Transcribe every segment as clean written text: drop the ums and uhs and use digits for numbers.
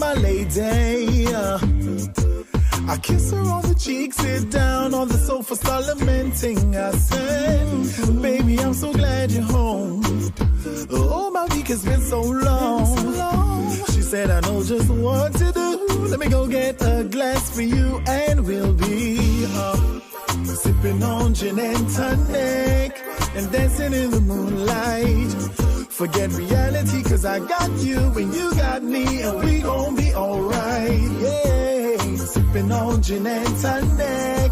my lady. I kiss her on the cheek, sit down on the sofa, start lamenting. I said, baby, I'm so glad you're home. Oh, my week has been so long. She said, I know just what to do. Let me go get a glass for you, and we'll be sipping on gin and tonic and dancing in the moonlight. Forget reality, cause I got you and you got me, and we gon' be alright. Yeah, sipping on gin and tonic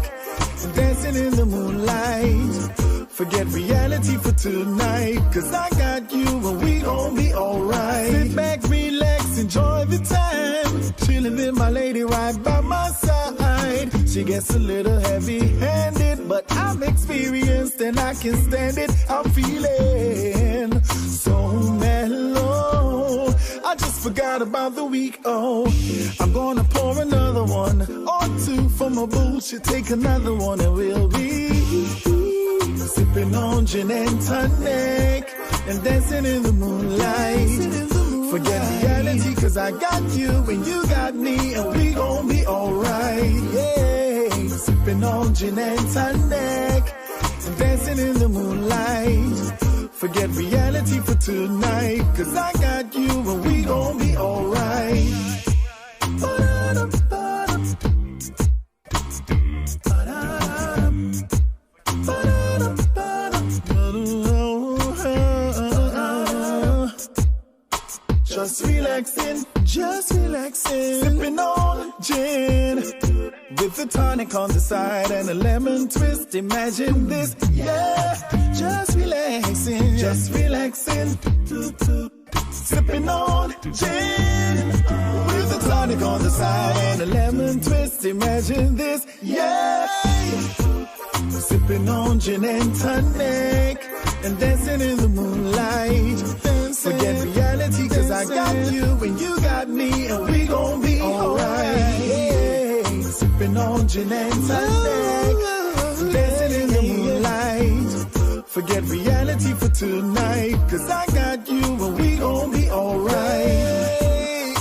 and dancing in the moonlight. Forget reality for tonight, cause I got you and we gon' be alright. Sit back, relax, enjoy the time, chilling with my lady right by my side. She gets a little heavy-handed, but I'm experienced and I can stand it. I'm feeling so mellow, I just forgot about the week. Oh, I'm gonna pour another one or two for my boo. She'll take another one and we'll be sipping on gin and tonic and dancing in the moonlight. Forget reality, cause I got you and you got me, and we gon' be alright. Yeah, sipping on gin and tonic and dancing in the moonlight. Forget reality for tonight, cause I got you and we gon' be alright. Just relaxing, sipping on gin with the tonic on the side and a lemon twist. Imagine this, yeah. Just relaxing, sipping on gin with the tonic on the side and a lemon twist. Imagine this, yeah. Sipping on gin and tonic and dancing in the moonlight. Forget reality, cause I got you and you got me, and we gon' be alright. Yeah. Sipping on gin and tonic, dancing in the moonlight. Forget reality for tonight, cause I got you and we gon' be alright.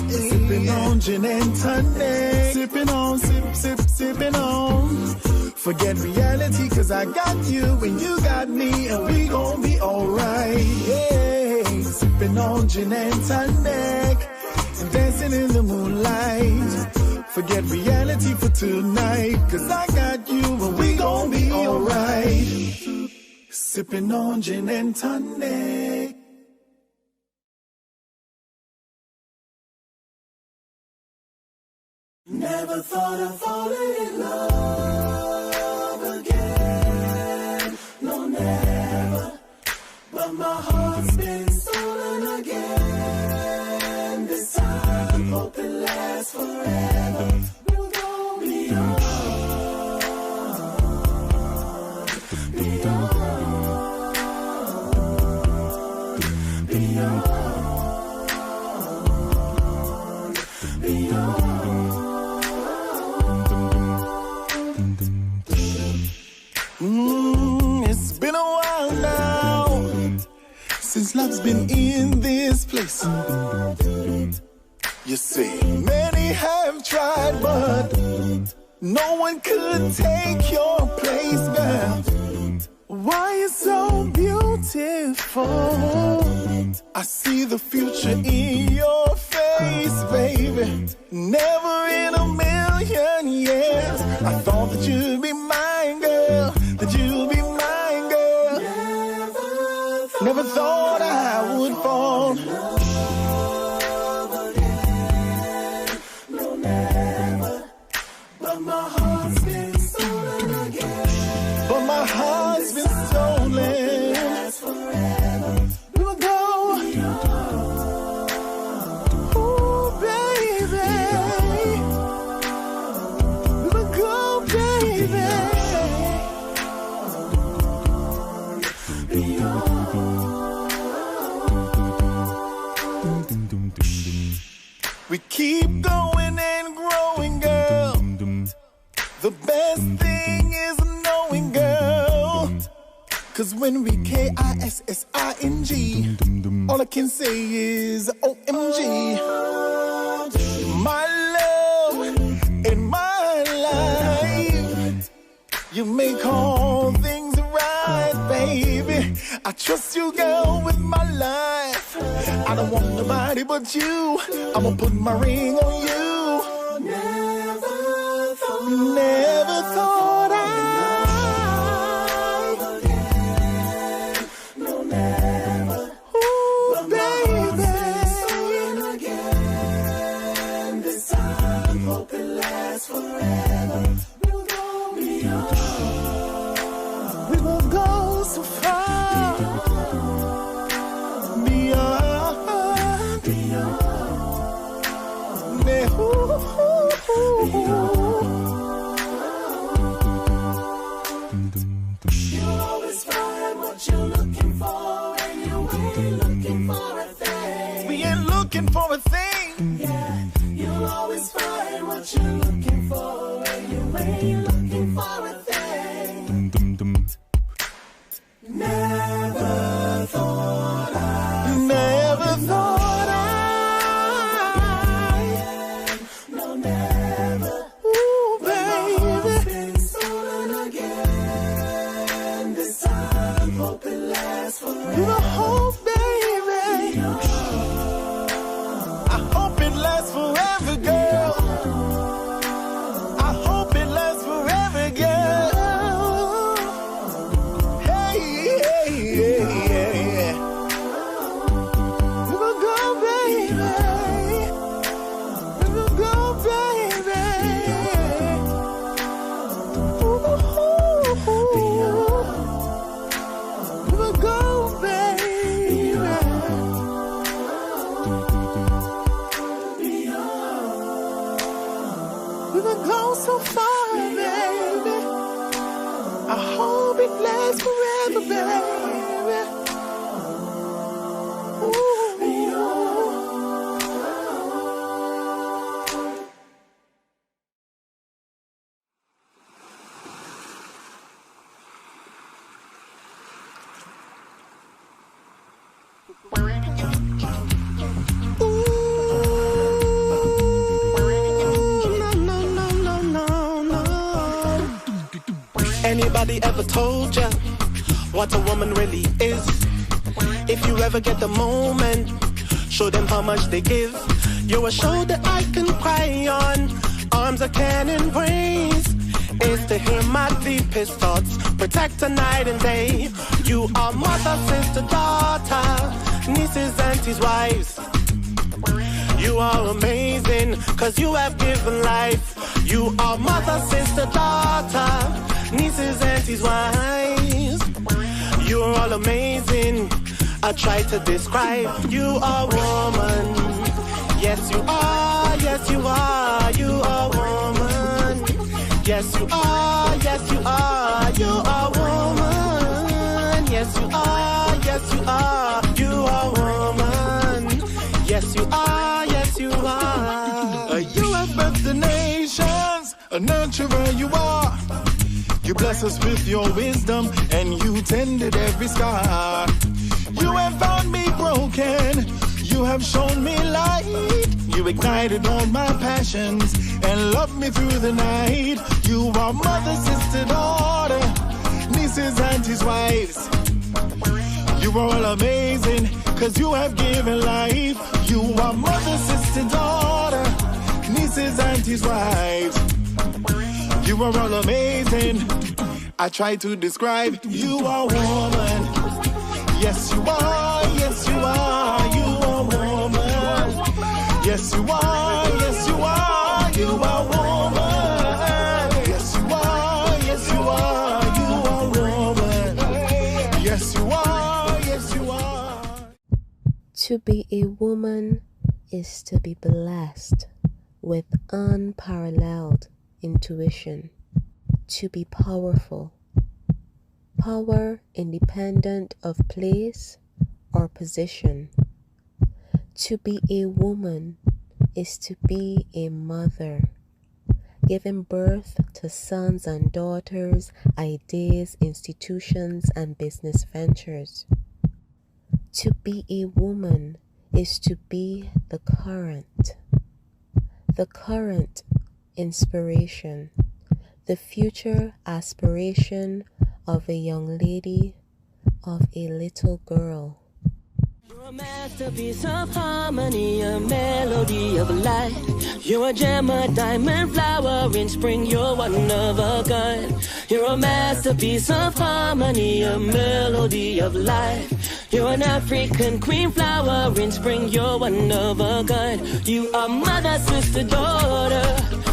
Sipping on gin and tonic, sipping on, sipping on. Forget reality, cause I got you and you got me, and we gon' be alright. Yeah, sipping on gin and tonic and dancing in the moonlight. Forget reality for tonight, cause I got you and we gon' be alright. Sipping on gin and tonic. Never thought I'd fallen in love again, no never, but my heart's been stolen again. This time, hope it lasts forever. We'll go beyond, beyond, beyond, beyond. It's been a while now since love's been in this place. You see, many have tried, but no one could take your place, girl. Why you so beautiful? I see the future in your face, baby. Never in a million years I thought that you'd be mine, girl. That you'd be mine, girl. Never thought I would fall. No, never. But my heart's been stolen again. But my heart's been stolen. Last forever. We will go. Ooh, baby. We will go, baby. We keep going and growing, girl. The best thing is knowing, girl. Cause when we KISSING, all I can say is OMG. My You make all things right, baby. I trust you, girl, with my life. I don't want nobody but you. I'ma put my ring on you. Never thought I'd no, never. Ooh, baby. Again. This time, hope it lasts forever. We'll go beyond. We will go so far. Beyond. Beyond. You'll always find what you're looking for, and you ain't looking for a thing. We ain't looking for a thing. Yeah, you'll always find what you're looking for, and you ain't looking for a thing. Never thought I. No, never. Ooh, baby. Been stolen again. This time, hope it lasts forever. You hope, baby. I hope it lasts forever, girl. I hope it lasts forever, girl. Hey, hey, hey, hey. We will go, baby. We will go, baby. Ooh, we will go, baby. We will go so far, baby. I hope it lasts forever, baby. Anybody ever told ya what a woman really is? If you ever get the moment, show them how much they give. You're a shoulder I can cry on, arms I can embrace. Is to hear my deepest thoughts, protect her night and day. You are mother, sister, daughter, nieces, aunties, wives. You are amazing, cause you have given life. You are mother, sister, daughter, nieces, aunties, wives. You're all amazing. I try to describe. You are woman. Yes, you are. Yes, you are. You are woman. Yes, you are. Yes, you are. You are woman. Yes, you are. Yes, you are. You are woman. Yes, you are. Yes, you are. You have birthed the nations. A nurturer you are. You bless us with your wisdom, and you tended every scar. You have found me broken. You have shown me light. You ignited all my passions and loved me through the night. You are mother, sister, daughter, nieces, aunties, wives. You are all amazing, cause you have given life. You are mother, sister, daughter, nieces, aunties, wives. You are all amazing. I try to describe. You are woman. Yes, you are. Yes, you are. You are woman. Yes, you are. Yes, you are. You are woman. Yes, you are. Yes, you are. You are woman. Yes, you are. Yes, you are. To be a woman is to be blessed with unparalleled intuition, to be powerful, power independent of place or position. To be a woman is to be a mother, giving birth to sons and daughters, ideas, institutions, and business ventures. To be a woman is to be the current inspiration, the future aspiration of a young lady, of a little girl. You're a masterpiece of harmony, a melody of life. You're a gem, a diamond flower in spring, you're one of a kind. You're a masterpiece of harmony, a melody of life. You're an African queen flower in spring, you're one of a kind. You are mother, sister, daughter,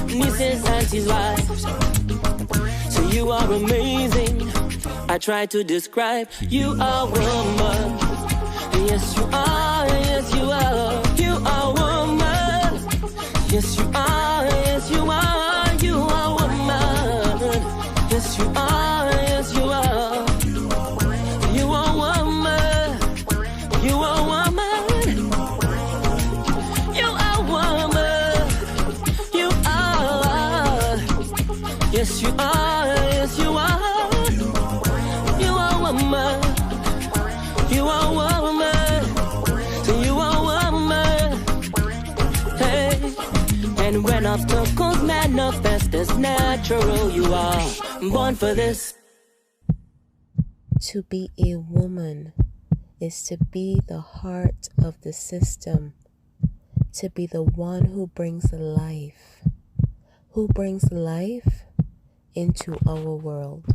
nieces, aunties, wives. So you are amazing. I try to describe you are woman. Yes, you are, yes, you are. You are woman. Yes, you are, yes, you are. You are woman. Yes, you are, yes, you are. You are woman. You are woman. You are woman. You are. Yes, you are, yes, you are. You are woman. You are woman. And when obstacles manifest as natural, you are born for this. To be a woman is to be the heart of the system, to be the one who brings life into our world.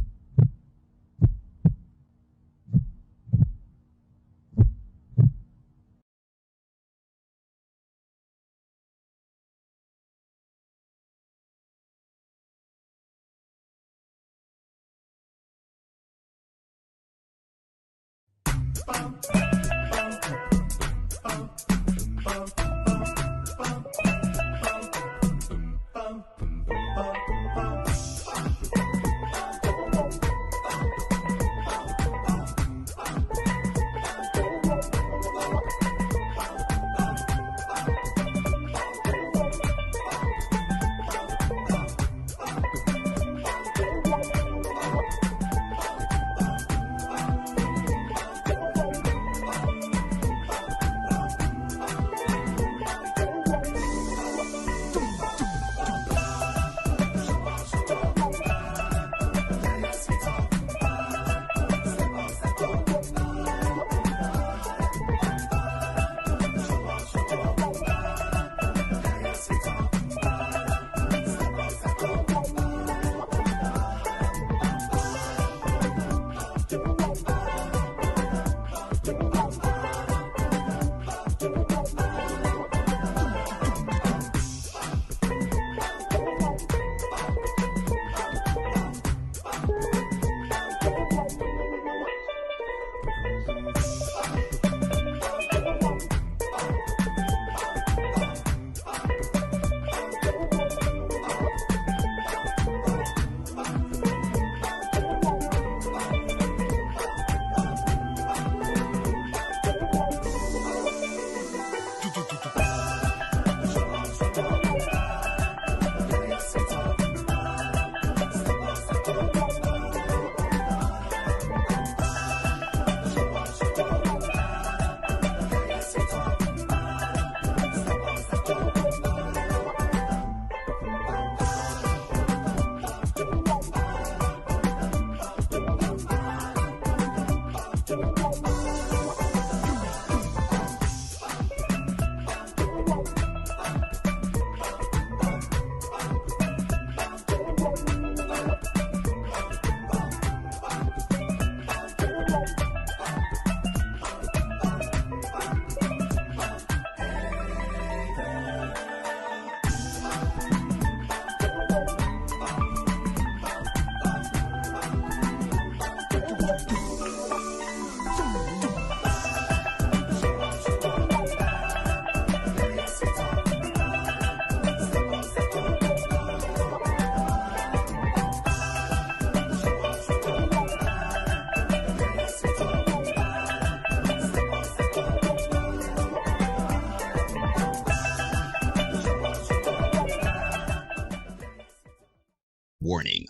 Warning.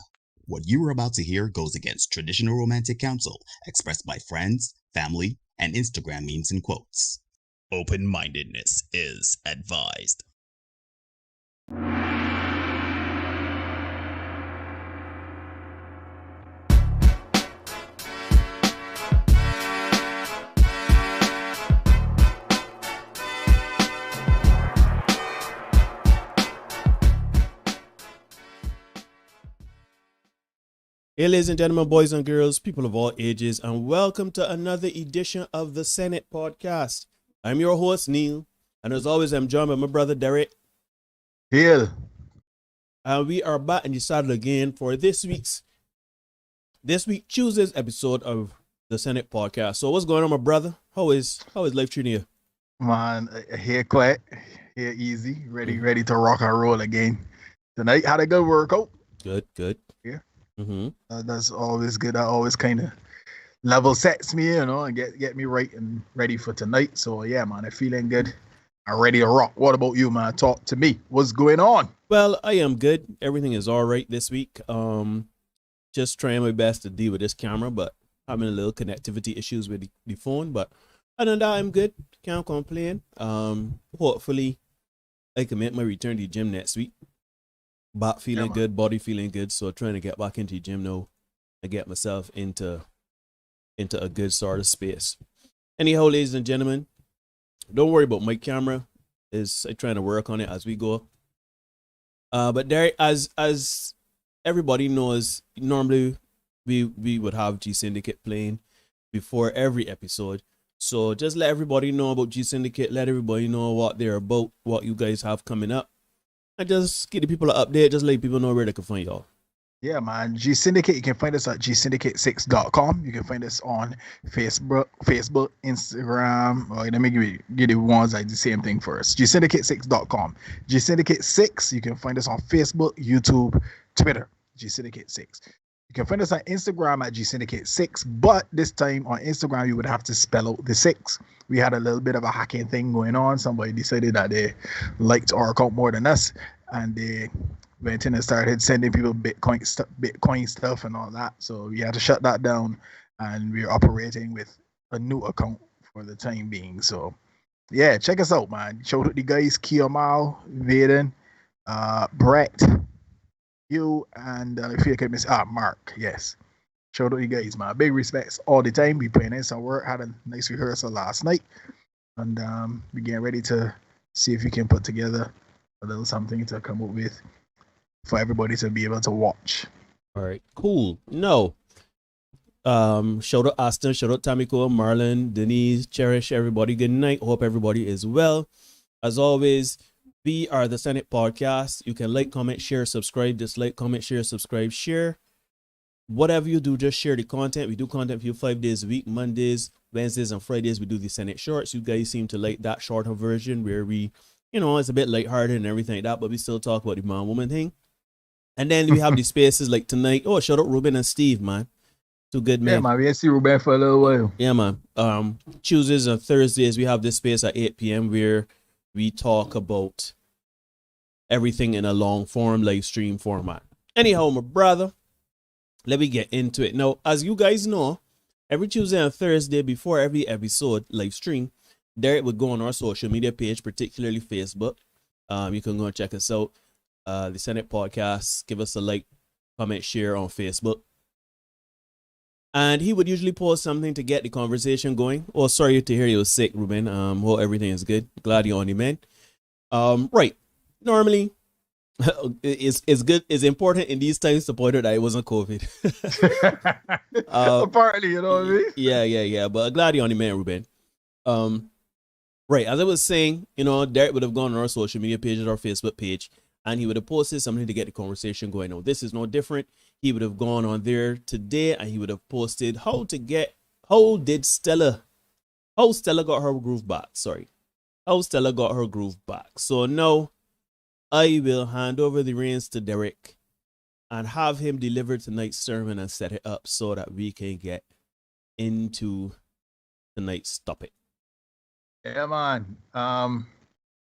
What you are about to hear goes against traditional romantic counsel expressed by friends, family, and Instagram memes and quotes. Open-mindedness is advised. Hey, ladies and gentlemen, boys and girls, people of all ages, and welcome to another edition of the Senate Podcast. I'm your host, Neil, and as always, I'm joined by my brother, Derek. Hill. And we are back and decided again for this week Tuesday's episode of the Senate Podcast. So what's going on, my brother? How is life treating you? Man, here quiet, here easy, ready to rock and roll again. Tonight had a good workout. Good. Yeah. Mm-hmm. That's always good. That always kind of level sets me, and get me right and ready for tonight. So yeah, man, I'm feeling good. I'm ready to rock. What about you, man? Talk to me. What's going on? Well, I am good. Everything is all right this week. Just trying my best to deal with this camera, but having a little connectivity issues with the phone. But other than that, I'm good. Can't complain. Hopefully, I can make my return to the gym next week. Back feeling good, body feeling good. So trying to get back into the gym now and get myself into a good sort of space. Anyhow, ladies and gentlemen, don't worry about my camera. I'm trying to work on it as we go. But there, as everybody knows, normally we would have G-Syndicate playing before every episode. So just let everybody know about G-Syndicate. Let everybody know what they're about, what you guys have coming up. And just give the people an update. Just let people know where they can find y'all. Yeah, man. G-Syndicate, you can find us at gsyndicate6.com. You can find us on Facebook, Instagram. Let me give you the ones like the same thing first. gsyndicate6.com. G-Syndicate6, you can find us on Facebook, YouTube, Twitter. G-Syndicate6. You can find us on Instagram at G-Syndicate6, but this time on Instagram, you would have to spell out the 6. We had a little bit of a hacking thing going on. Somebody decided that they liked our account more than us, and they went in and started sending people Bitcoin stuff and all that. So we had to shut that down, and we're operating with a new account for the time being. So yeah, check us out, man. Shout out the guys, Kiyomal, Vaden, Brett, you, and if you can miss Mark. Yes, shout out you guys, man. Big respects all the time. We putting in some work. Had a nice rehearsal last night, and we getting ready to see if we can put together a little something to come up with for everybody to be able to watch. All right, cool. No, shout out Aston, shout out Tamiko, Marlon, Denise, Cherish, everybody. Good night. Hope everybody is well. As always, we are the Senate Podcast. You can like, comment, share, subscribe. Dislike, comment, share, subscribe, share. Whatever you do, just share the content. We do content for you 5 days a week. Mondays, Wednesdays, and Fridays, we do the Senate Shorts. You guys seem to like that shorter version where we, it's a bit lighthearted and everything like that, but we still talk about the man-woman thing. And then we have the spaces like tonight. Oh, shout out Ruben and Steve, man. Two good men. Yeah, man. We ain't see Ruben for a little while. Yeah, man. Tuesdays and Thursdays, we have this space at 8 p.m. where we talk about everything in a long form, live stream format. Anyhow, my brother, let me get into it. Now, as you guys know, every Tuesday and Thursday before every episode live stream, Derek would go on our social media page, particularly Facebook. You can go and check us out. The Senate Podcast. Give us a like, comment, share on Facebook. And he would usually post something to get the conversation going. Oh, sorry to hear you was sick, Ruben. Hope everything is good. Glad you're on the mend. Right. Normally, it's good. It's important in these times to point out that it wasn't COVID. Apparently, you know what I mean? Yeah. But glad you're on the mend, Ruben. Right. As I was saying, Derek would have gone on our social media pages, our Facebook page, and he would have posted something to get the conversation going. Now, this is no different. He would have gone on there today and he would have posted how Stella got her groove back. How Stella got her groove back. So now I will hand over the reins to Derek and have him deliver tonight's sermon and set it up so that we can get into tonight's topic. Yeah, man.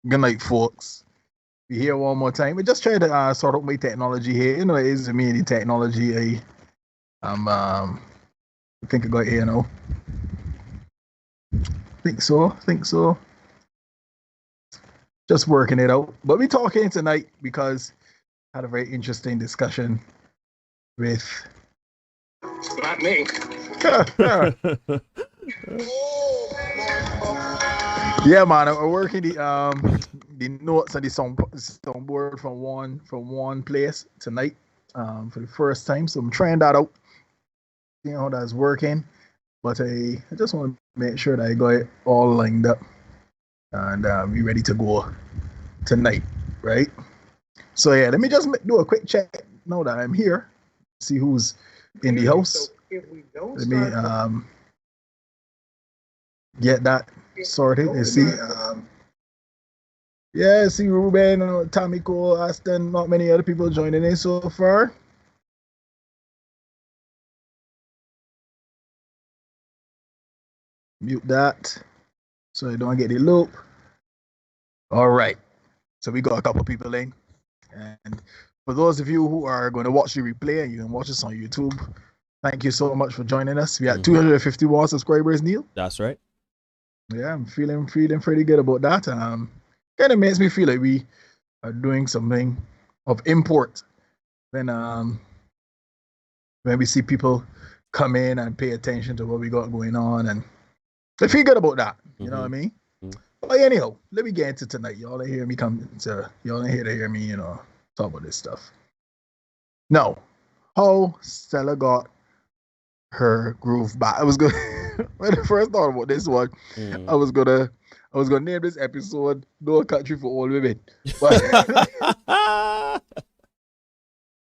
Good night, folks. Be here one more time. We just try to sort out my technology here. It is me and the technology. I think I got here now. Think so. Just working it out. But we're talking tonight because I had a very interesting discussion with. Not me. Yeah, man. I'm working the notes and the soundboard from one place tonight for the first time. So I'm trying that out. seeing how that's working. But I just want to make sure that I got it all lined up and we ready to go tonight, right? So yeah, let me just do a quick check now that I'm here. See who's in the house. Let me get that sorted and see. Yeah, see Ruben, Tamiko, Aston, not many other people joining in so far. Mute that so I don't get the loop. All right. So we got a couple people in. And for those of you who are going to watch the replay and you can watch us on YouTube, thank you so much for joining us. We had 251 subscribers, Neil. That's right. Yeah, I'm feeling pretty good about that. Kind of makes me feel like we are doing something of import when we see people come in and pay attention to what we got going on, and I feel good about that. You know what I mean? But anyhow, let me get into tonight. Y'all ain't hear me y'all ain't here to hear me, talk about this stuff. Now, how Stella got her groove back. I was gonna when I first thought about this one, I was gonna name this episode No Country for Old Women. But,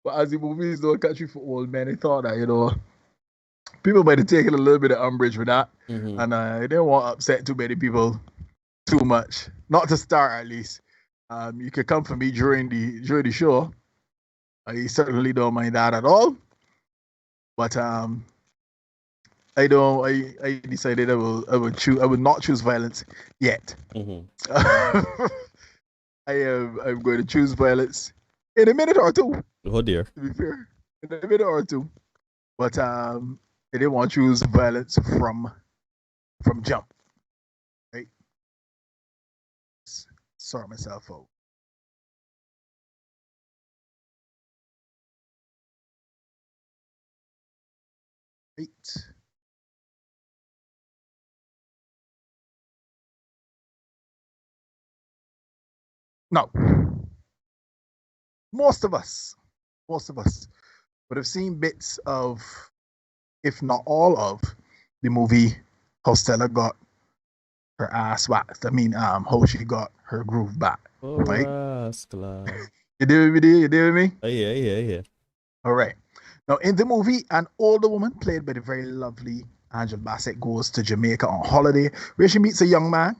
but as the movie is No Country for Old Men, I thought that, people might have taken a little bit of umbrage with that. And I didn't want to upset too many people too much. Not to start, at least. You could come for me during the show. I certainly don't mind that at all. But I decided I would not choose violence yet. I'm going to choose violence in a minute or two. Oh dear. To be fair, in a minute or two. But I didn't want to choose violence from jump. Right? Sort myself out. Right. Now, most of us would have seen bits of, if not all of, the movie how Stella got her ass waxed. I mean, how she got her groove back. Oh, right? rascal. You did with me? Oh, yeah. All right. Now, in the movie, an older woman played by the very lovely Angela Bassett goes to Jamaica on holiday, where she meets a young man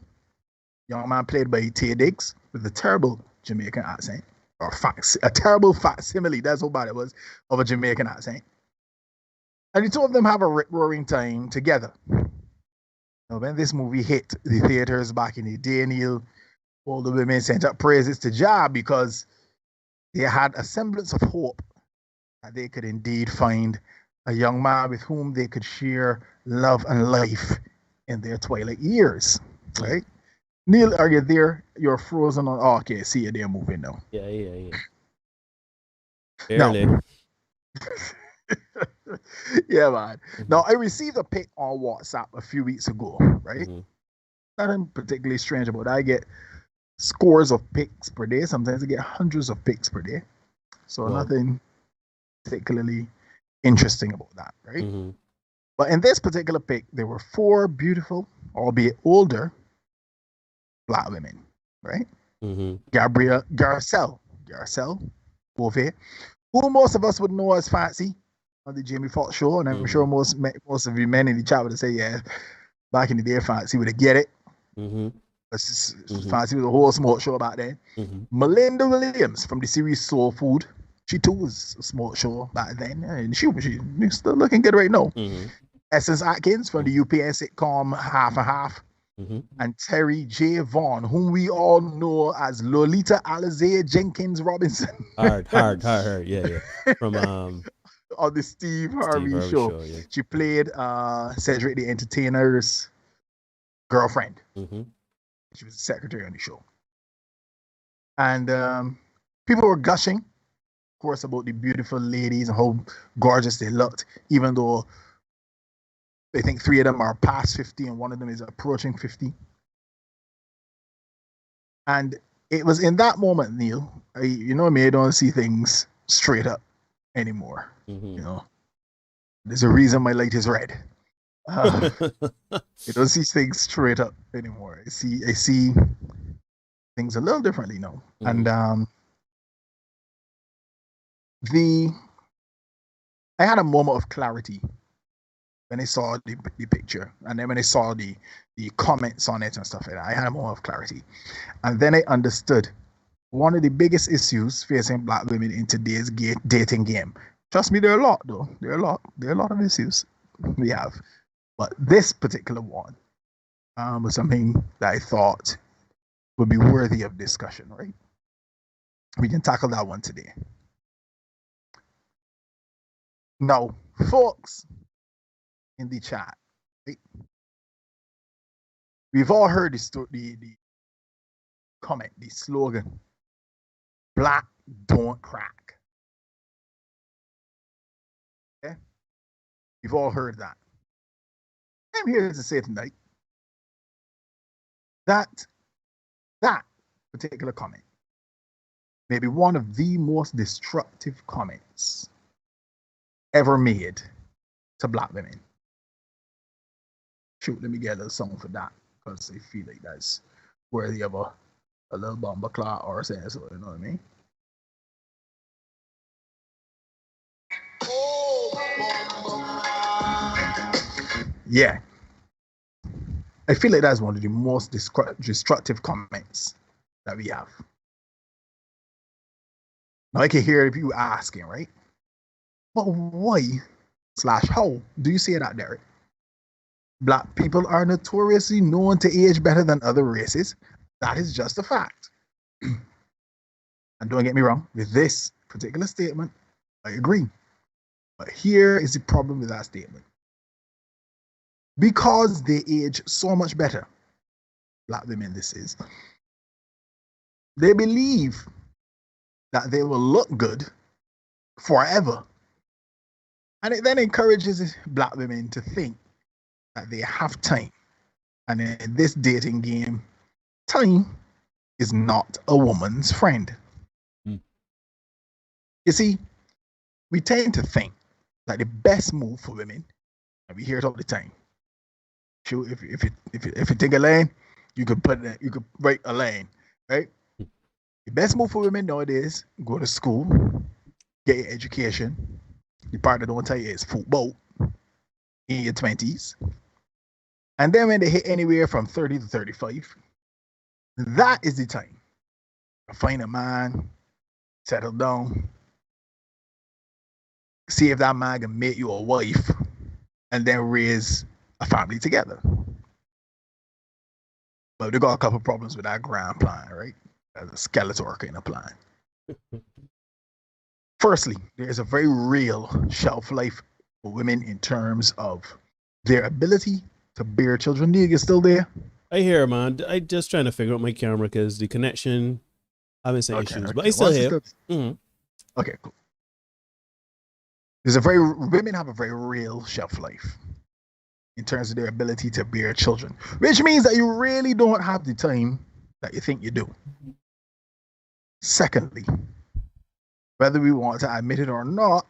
played by Tay Diggs with a terrible Jamaican accent, or a terrible facsimile, that's how bad it was, of a Jamaican accent. And the two of them have a rip-roaring time together. Now, when this movie hit the theaters back in the day, Neil, all the women sent up praises to Jah because they had a semblance of hope that they could indeed find a young man with whom they could share love and life in their twilight years, right? Neil, are you there? You're frozen on. Oh, okay, see you there moving now. Yeah. Barely. Now, yeah, man. Now, I received a pic on WhatsApp a few weeks ago, right? Nothing particularly strange about it. I get scores of pics per day. Sometimes I get hundreds of pics per day. So nothing particularly interesting about that, right? But in this particular pic, there were 4 beautiful, albeit older, Black women, right? Garcelle Bove, who most of us would know as Fancy on the Jamie Foxx show, and I'm sure most of you men in the chat would say, yeah, back in the day, Fancy would get it. Fancy was a whole smoke show back then. Melinda Williams from the series Soul Food, she too was a smoke show back then, and she's still looking good right now. Essence Atkins from the UPN sitcom Half and Half. And Terry J. Vaughn, whom we all know as Lolita Alizé Jenkins Robinson. Hard, yeah. From on the Steve Harvey show. Yeah. She played Cedric the Entertainer's girlfriend. She was the secretary on the show. And people were gushing, of course, about the beautiful ladies and how gorgeous they looked, even though I think 3 of them are past 50 and 1 of them is approaching 50. And it was in that moment, Neil, you know me, I don't see things straight up anymore. You know, There's a reason my light is red. You don't see things straight up anymore. I see things a little differently now. And I had a moment of clarity when I saw the picture, and then when I saw the comments on it and stuff like that. I had a moment of clarity, and then I understood one of the biggest issues facing Black women in today's dating game. Trust me, there are a lot though. There are a lot of issues we have, but this particular one was something that I thought would be worthy of discussion. Right? We can tackle that one today. Now, folks in the chat, right? We've all heard the comment, the slogan, "Black don't crack." Okay? We've all heard that. I'm here to say tonight that particular comment may be one of the most destructive comments ever made to Black women. Shoot, let me get a little song for that, because I feel like that's worthy of a little bomber clock or saying so, you know what I mean? Yeah. I feel like that's one of the most destructive comments that we have. Now I can hear you asking, right? But why/how do you say that, Derek? Black people are notoriously known to age better than other races. That is just a fact. And don't get me wrong, with this particular statement, I agree. But here is the problem with that statement. Because they age so much better, Black women this is, they believe that they will look good forever. And it then encourages Black women to think that they have time. And in this dating game, time is not a woman's friend. You see, we tend to think that the best move for women, and we hear it all the time. Sure, if you take a lane, you could write a lane, right? The best move for women nowadays: go to school, get your education. The part that don't tell you is football in your 20s. And then when they hit anywhere from 30 to 35, that is the time. Find a man, settle down, see if that man can make you a wife, and then raise a family together. But they got a couple problems with that grand plan, right? As a skeleton kind of plan. Firstly, there is a very real shelf life for women in terms of their ability to bear children. You still there? I hear, man. I just trying to figure out my camera because the connection having some issues, but I still hear. Okay, cool. Women have a very real shelf life in terms of their ability to bear children, which means that you really don't have the time that you think you do. Secondly, whether we want to admit it or not,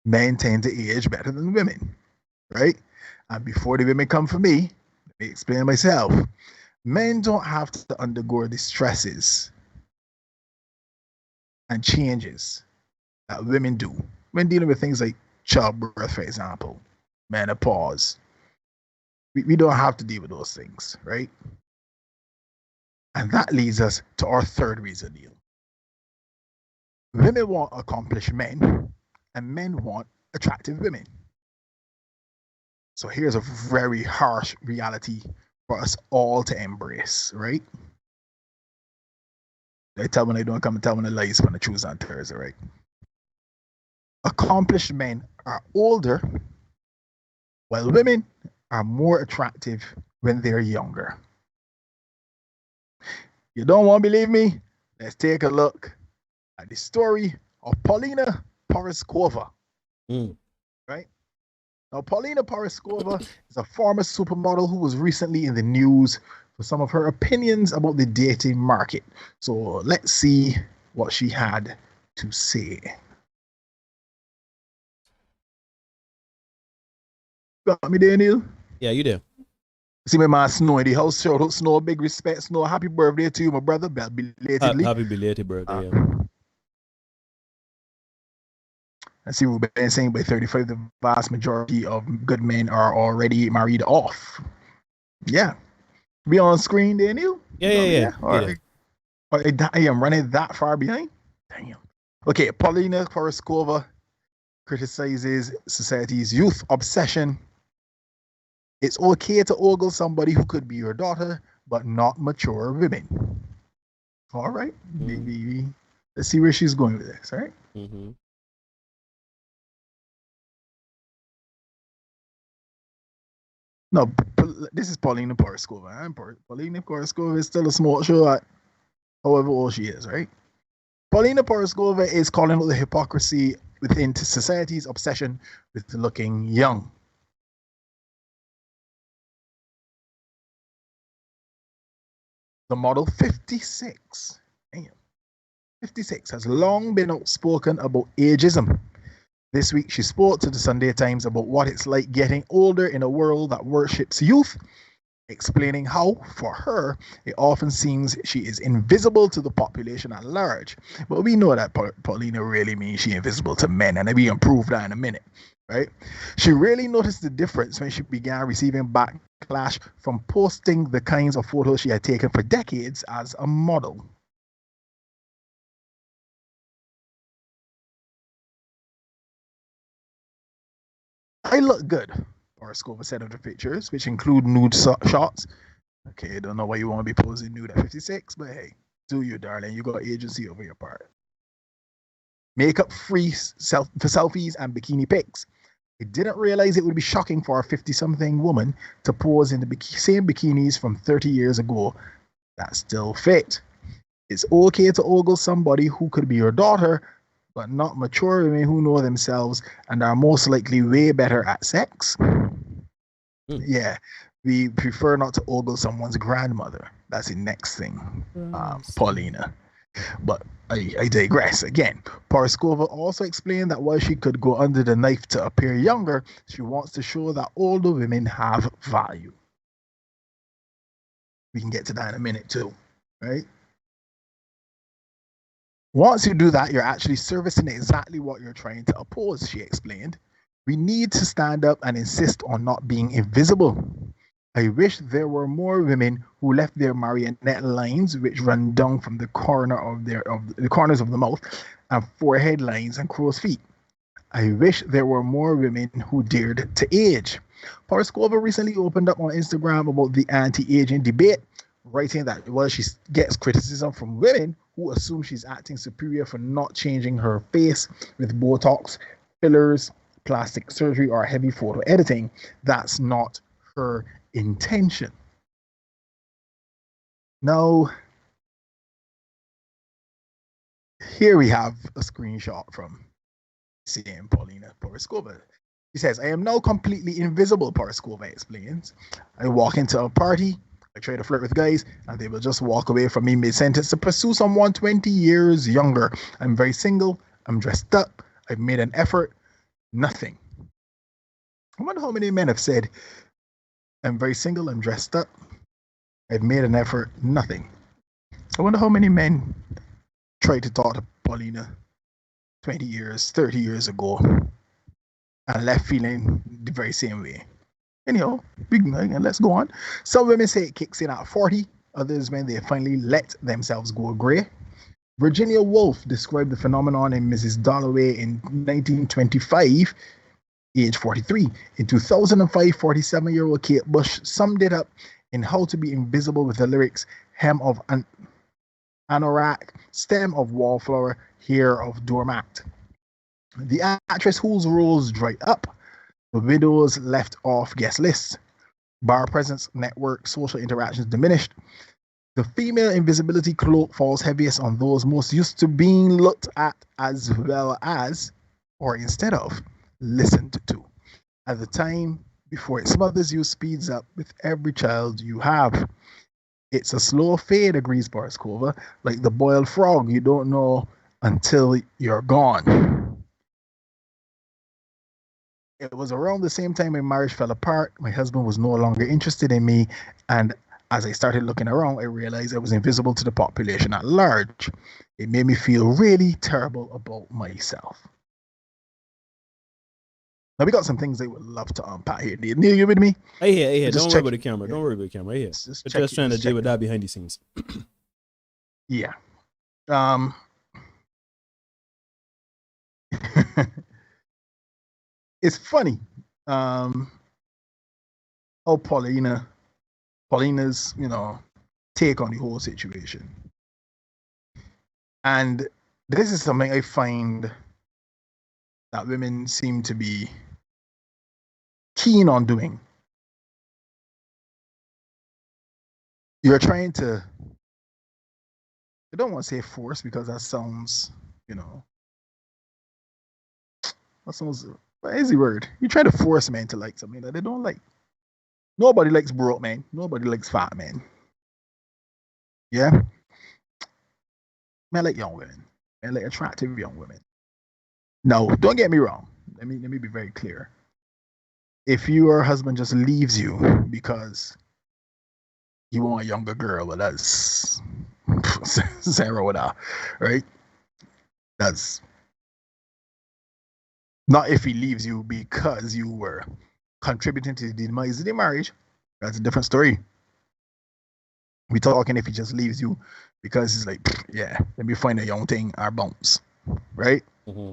men tend to age better than women, right? And before the women come for me, let me explain myself. Men don't have to undergo the stresses and changes that women do when dealing with things like childbirth, for example, menopause. We don't have to deal with those things, right? And that leads us to our third reason, Neil. Women want accomplished men, and men want attractive women. So here's a very harsh reality for us all to embrace, right? They tell when they don't come and tell when they lies when they choose on Thursday, right? Accomplished men are older, while women are more attractive when they're younger. You don't want to believe me? Let's take a look at the story of Paulina Poroskova. Right? Now, Paulina Poroskova is a former supermodel who was recently in the news for some of her opinions about the dating market. So let's see what she had to say. Got me there, Neil? Yeah, you do. See my man Snow in the house. Shout out Snow, big respect. Snow, happy birthday to you, my brother. Belatedly. Happy belated birthday. Yeah. I see what we've been saying by 35, the vast majority of good men are already married off. Yeah. Be on screen, Daniel? Yeah. All right. I am running that far behind. Damn. Okay, Paulina Poroskova criticizes society's youth obsession. It's okay to ogle somebody who could be your daughter, but not mature women. All right. Maybe. Let's see where she's going with this, all right? Mm-hmm. No, this is Paulina Poroskova. Paulina Poroskova is still a small show at however old she is, right? Paulina Poroskova is calling out the hypocrisy within society's obsession with looking young. The model 56, 56 has long been outspoken about ageism. This week, she spoke to the Sunday Times about what it's like getting older in a world that worships youth, explaining how, for her, it often seems she is invisible to the population at large. But we know that Paulina really means she's invisible to men, and we improve that in a minute, right? She really noticed the difference when she began receiving backlash from posting the kinds of photos she had taken for decades as a model. I look good, Poroskova said of the pictures, which include nude shots. Okay, I don't know why you want to be posing nude at 56, but hey, do you, darling. You got agency over your part. Makeup free for selfies and bikini pics. I didn't realize it would be shocking for a 50-something woman to pose in the same bikinis from 30 years ago that still fit. It's okay to ogle somebody who could be your daughter, but not mature women who know themselves and are most likely way better at sex. Yeah, we prefer not to ogle someone's grandmother. That's the next thing, Paulina. But I digress again. Poroskova also explained that while she could go under the knife to appear younger, she wants to show that older women have value. We can get to that in a minute too, right? Once you do that, you're actually servicing exactly what you're trying to oppose, she explained. We need to stand up and insist on not being invisible. I wish there were more women who left their marionette lines, which run down from the corners of the mouth, and forehead lines and crow's feet. I wish there were more women who dared to age. Poroskova recently opened up on Instagram about the anti-aging debate, writing that while she gets criticism from women who assume she's acting superior for not changing her face with Botox, fillers, plastic surgery, or heavy photo editing, that's not her intention. Now, here we have a screenshot from seeing Paulina Poroskova. She says, I am now completely invisible, Poroskova explains. I walk into a party, I try to flirt with guys, and they will just walk away from me mid-sentence to pursue someone 20 years younger. I'm very single, I'm dressed up, I've made an effort, nothing. I wonder how many men have said, I'm very single, I'm dressed up, I've made an effort, nothing. I wonder how many men tried to talk to Paulina 20 years, 30 years ago, and left feeling the very same way. Anyhow, let's go on. Some women say it kicks in at 40, others when they finally let themselves go grey. Virginia Woolf described the phenomenon in Mrs. Dalloway in 1925, age 43. In 2005, 47-year-old Kate Bush summed it up in How to Be Invisible with the lyrics, hem of anorak, stem of wallflower, hair of doormat. The actress whose roles dried up, the widows left off guest lists, bar presence, network, social interactions diminished. The female invisibility cloak falls heaviest on those most used to being looked at as well as, or instead of, listened to. At the time before it smothers you, speeds up with every child you have. It's a slow fade, agrees Poroskova, like the boiled frog you don't know until you're gone. It was around the same time my marriage fell apart. My husband was no longer interested in me. And as I started looking around, I realized I was invisible to the population at large. It made me feel really terrible about myself. Now, we got some things I would love to unpack here. Neil, you with me? Hey, don't worry about the camera. Don't worry about the camera. Hey, just trying to deal with that behind the scenes. Yeah. It's funny. How Paulina's, take on the whole situation. And this is something I find that women seem to be keen on doing. You're trying to, I don't want to say force because that sounds, that sounds, what is the word? You try to force men to like something that they don't like. Nobody likes broke men. Nobody likes fat men. Yeah? Men like young women. Men like attractive young women. No, don't get me wrong. Let me be very clear. If your husband just leaves you because you want a younger girl, well, that's zero with that, right? That's not if he leaves you because you were contributing to the demise of the marriage. That's a different story. We're talking if he just leaves you because he's like, yeah, let me find a young thing or bounce, right? Mm-hmm.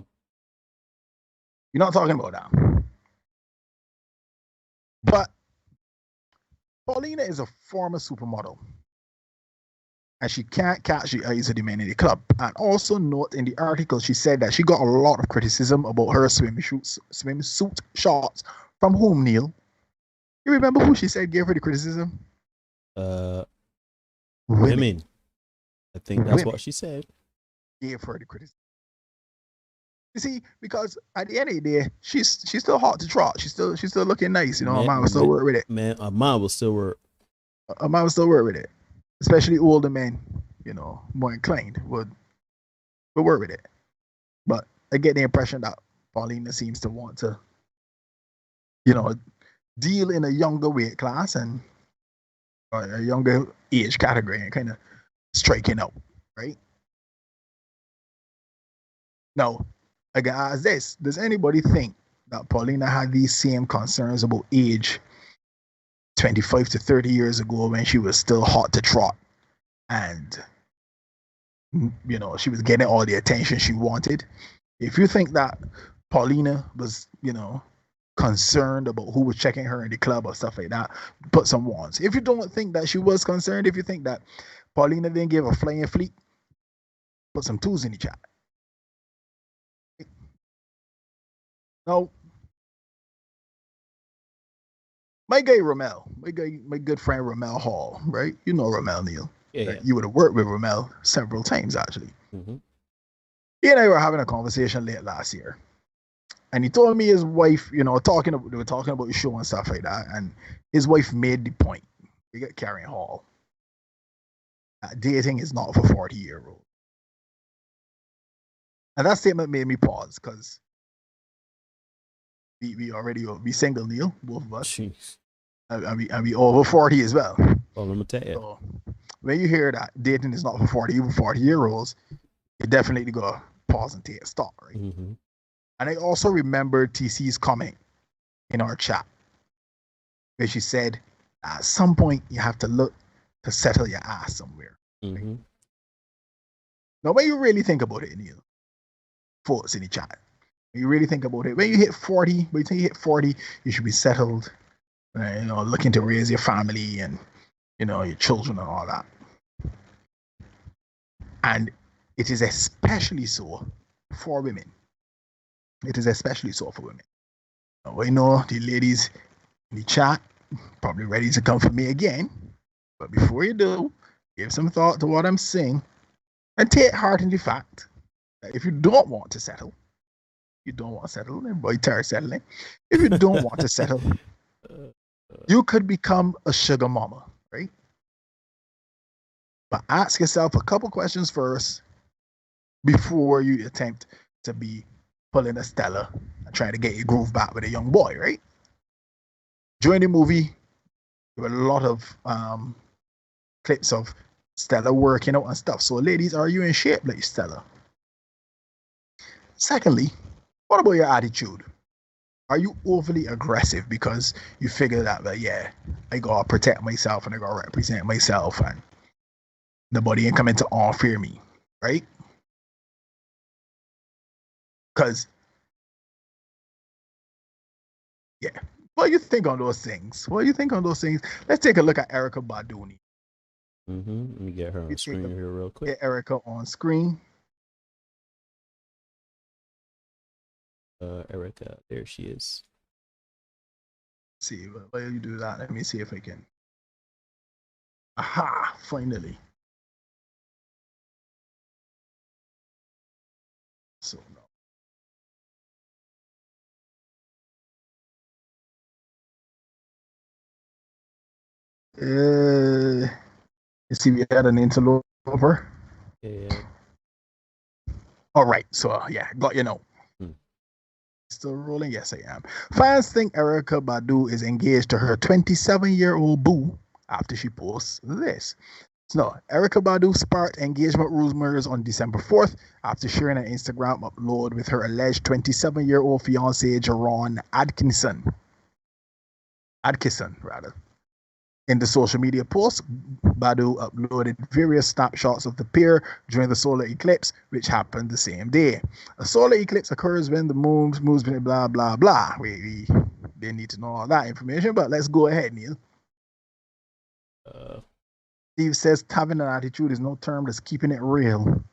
You're not talking about that. But Paulina is a former supermodel. And she can't catch the eyes of the men in the club. And also note in the article, she said that she got a lot of criticism about her swimsuit shots. From whom, Neil? You remember who she said gave her the criticism? Women. I think that's what she said. Gave her the criticism. You see, because at the end of the day, she's still hot to trot. She's still looking nice. A man will still work with it. Man, a man will still work. A man will still work with it. Especially older men, more inclined would work with it. But I get the impression that Paulina seems to want to, deal in a younger weight class and a younger age category and kind of striking out, right? Now, I can ask this: does anybody think that Paulina had these same concerns about age 25 to 30 years ago when she was still hot to trot and she was getting all the attention she wanted? If you think that Paulina was concerned about who was checking her in the club or stuff like that, put some ones. If you don't think that she was concerned, if you think that Paulina didn't give a flying fleet, put some twos in the chat. Now, my guy Ramel, my good friend Ramel Hall, right? You know Ramel, Neil. Yeah. You would have worked with Ramel several times, actually. Mm-hmm. He and I were having a conversation late last year. And he told me his wife, they were talking about the show and stuff like that. And his wife made the point, we get Karen Hall, dating is not for 40-year-olds. And that statement made me pause because we single, Neil, both of us. Jeez. And we over 40 as well. Well, let me tell you. So when you hear that dating is not for 40, even 40-year-olds, you definitely go pause and take a stop, right? Mm-hmm. And I also remember TC's comment in our chat where she said, at some point you have to look to settle your ass somewhere. Mm-hmm. Right? Now, when you really think about it, Neil, folks in the chat, when you really think about it, when you hit 40, you should be settled, looking to raise your family and, your children and all that. And it is especially so for women. It is especially so for women. Now, I know the ladies in the chat probably ready to come for me again. But before you do, give some thought to what I'm saying and take heart in the fact that if you don't want to settle, then boy, tired settling. If you don't want to settle, you could become a sugar mama, right? But ask yourself a couple questions first before you attempt to be pulling a Stella and trying to get your groove back with a young boy, right? During the movie, there were a lot of clips of Stella working out and stuff. So, ladies, are you in shape like Stella? Secondly, what about your attitude? Are you overly aggressive because you figure that, well, yeah, I gotta protect myself and I gotta represent myself and nobody ain't coming to all fear me, right? Because, yeah, what do you think on those things? What do you think on those things? Let's take a look at Erica Badu. Let me get her on screen here real quick. Get Erica on screen. Erica, there she is. See, while you do that, let me see if I can. Aha, finally. So, no. You see, we had an interlude over. Yeah. All right, so yeah, got you now. Still rolling? Yes, I am. Fans think Erica Badu is engaged to her 27-year-old boo after she posts this. So, Erica Badu sparked engagement rumors on December 4th after sharing an Instagram upload with her alleged 27-year-old fiancé, Jerron Adkinson. In the social media post, Badu uploaded various snapshots of the pair during the solar eclipse, which happened the same day. A solar eclipse occurs when the moon's blah, blah, blah. We didn't need to know all that information, but let's go ahead, Neil. Steve says having an attitude is no term that's keeping it real.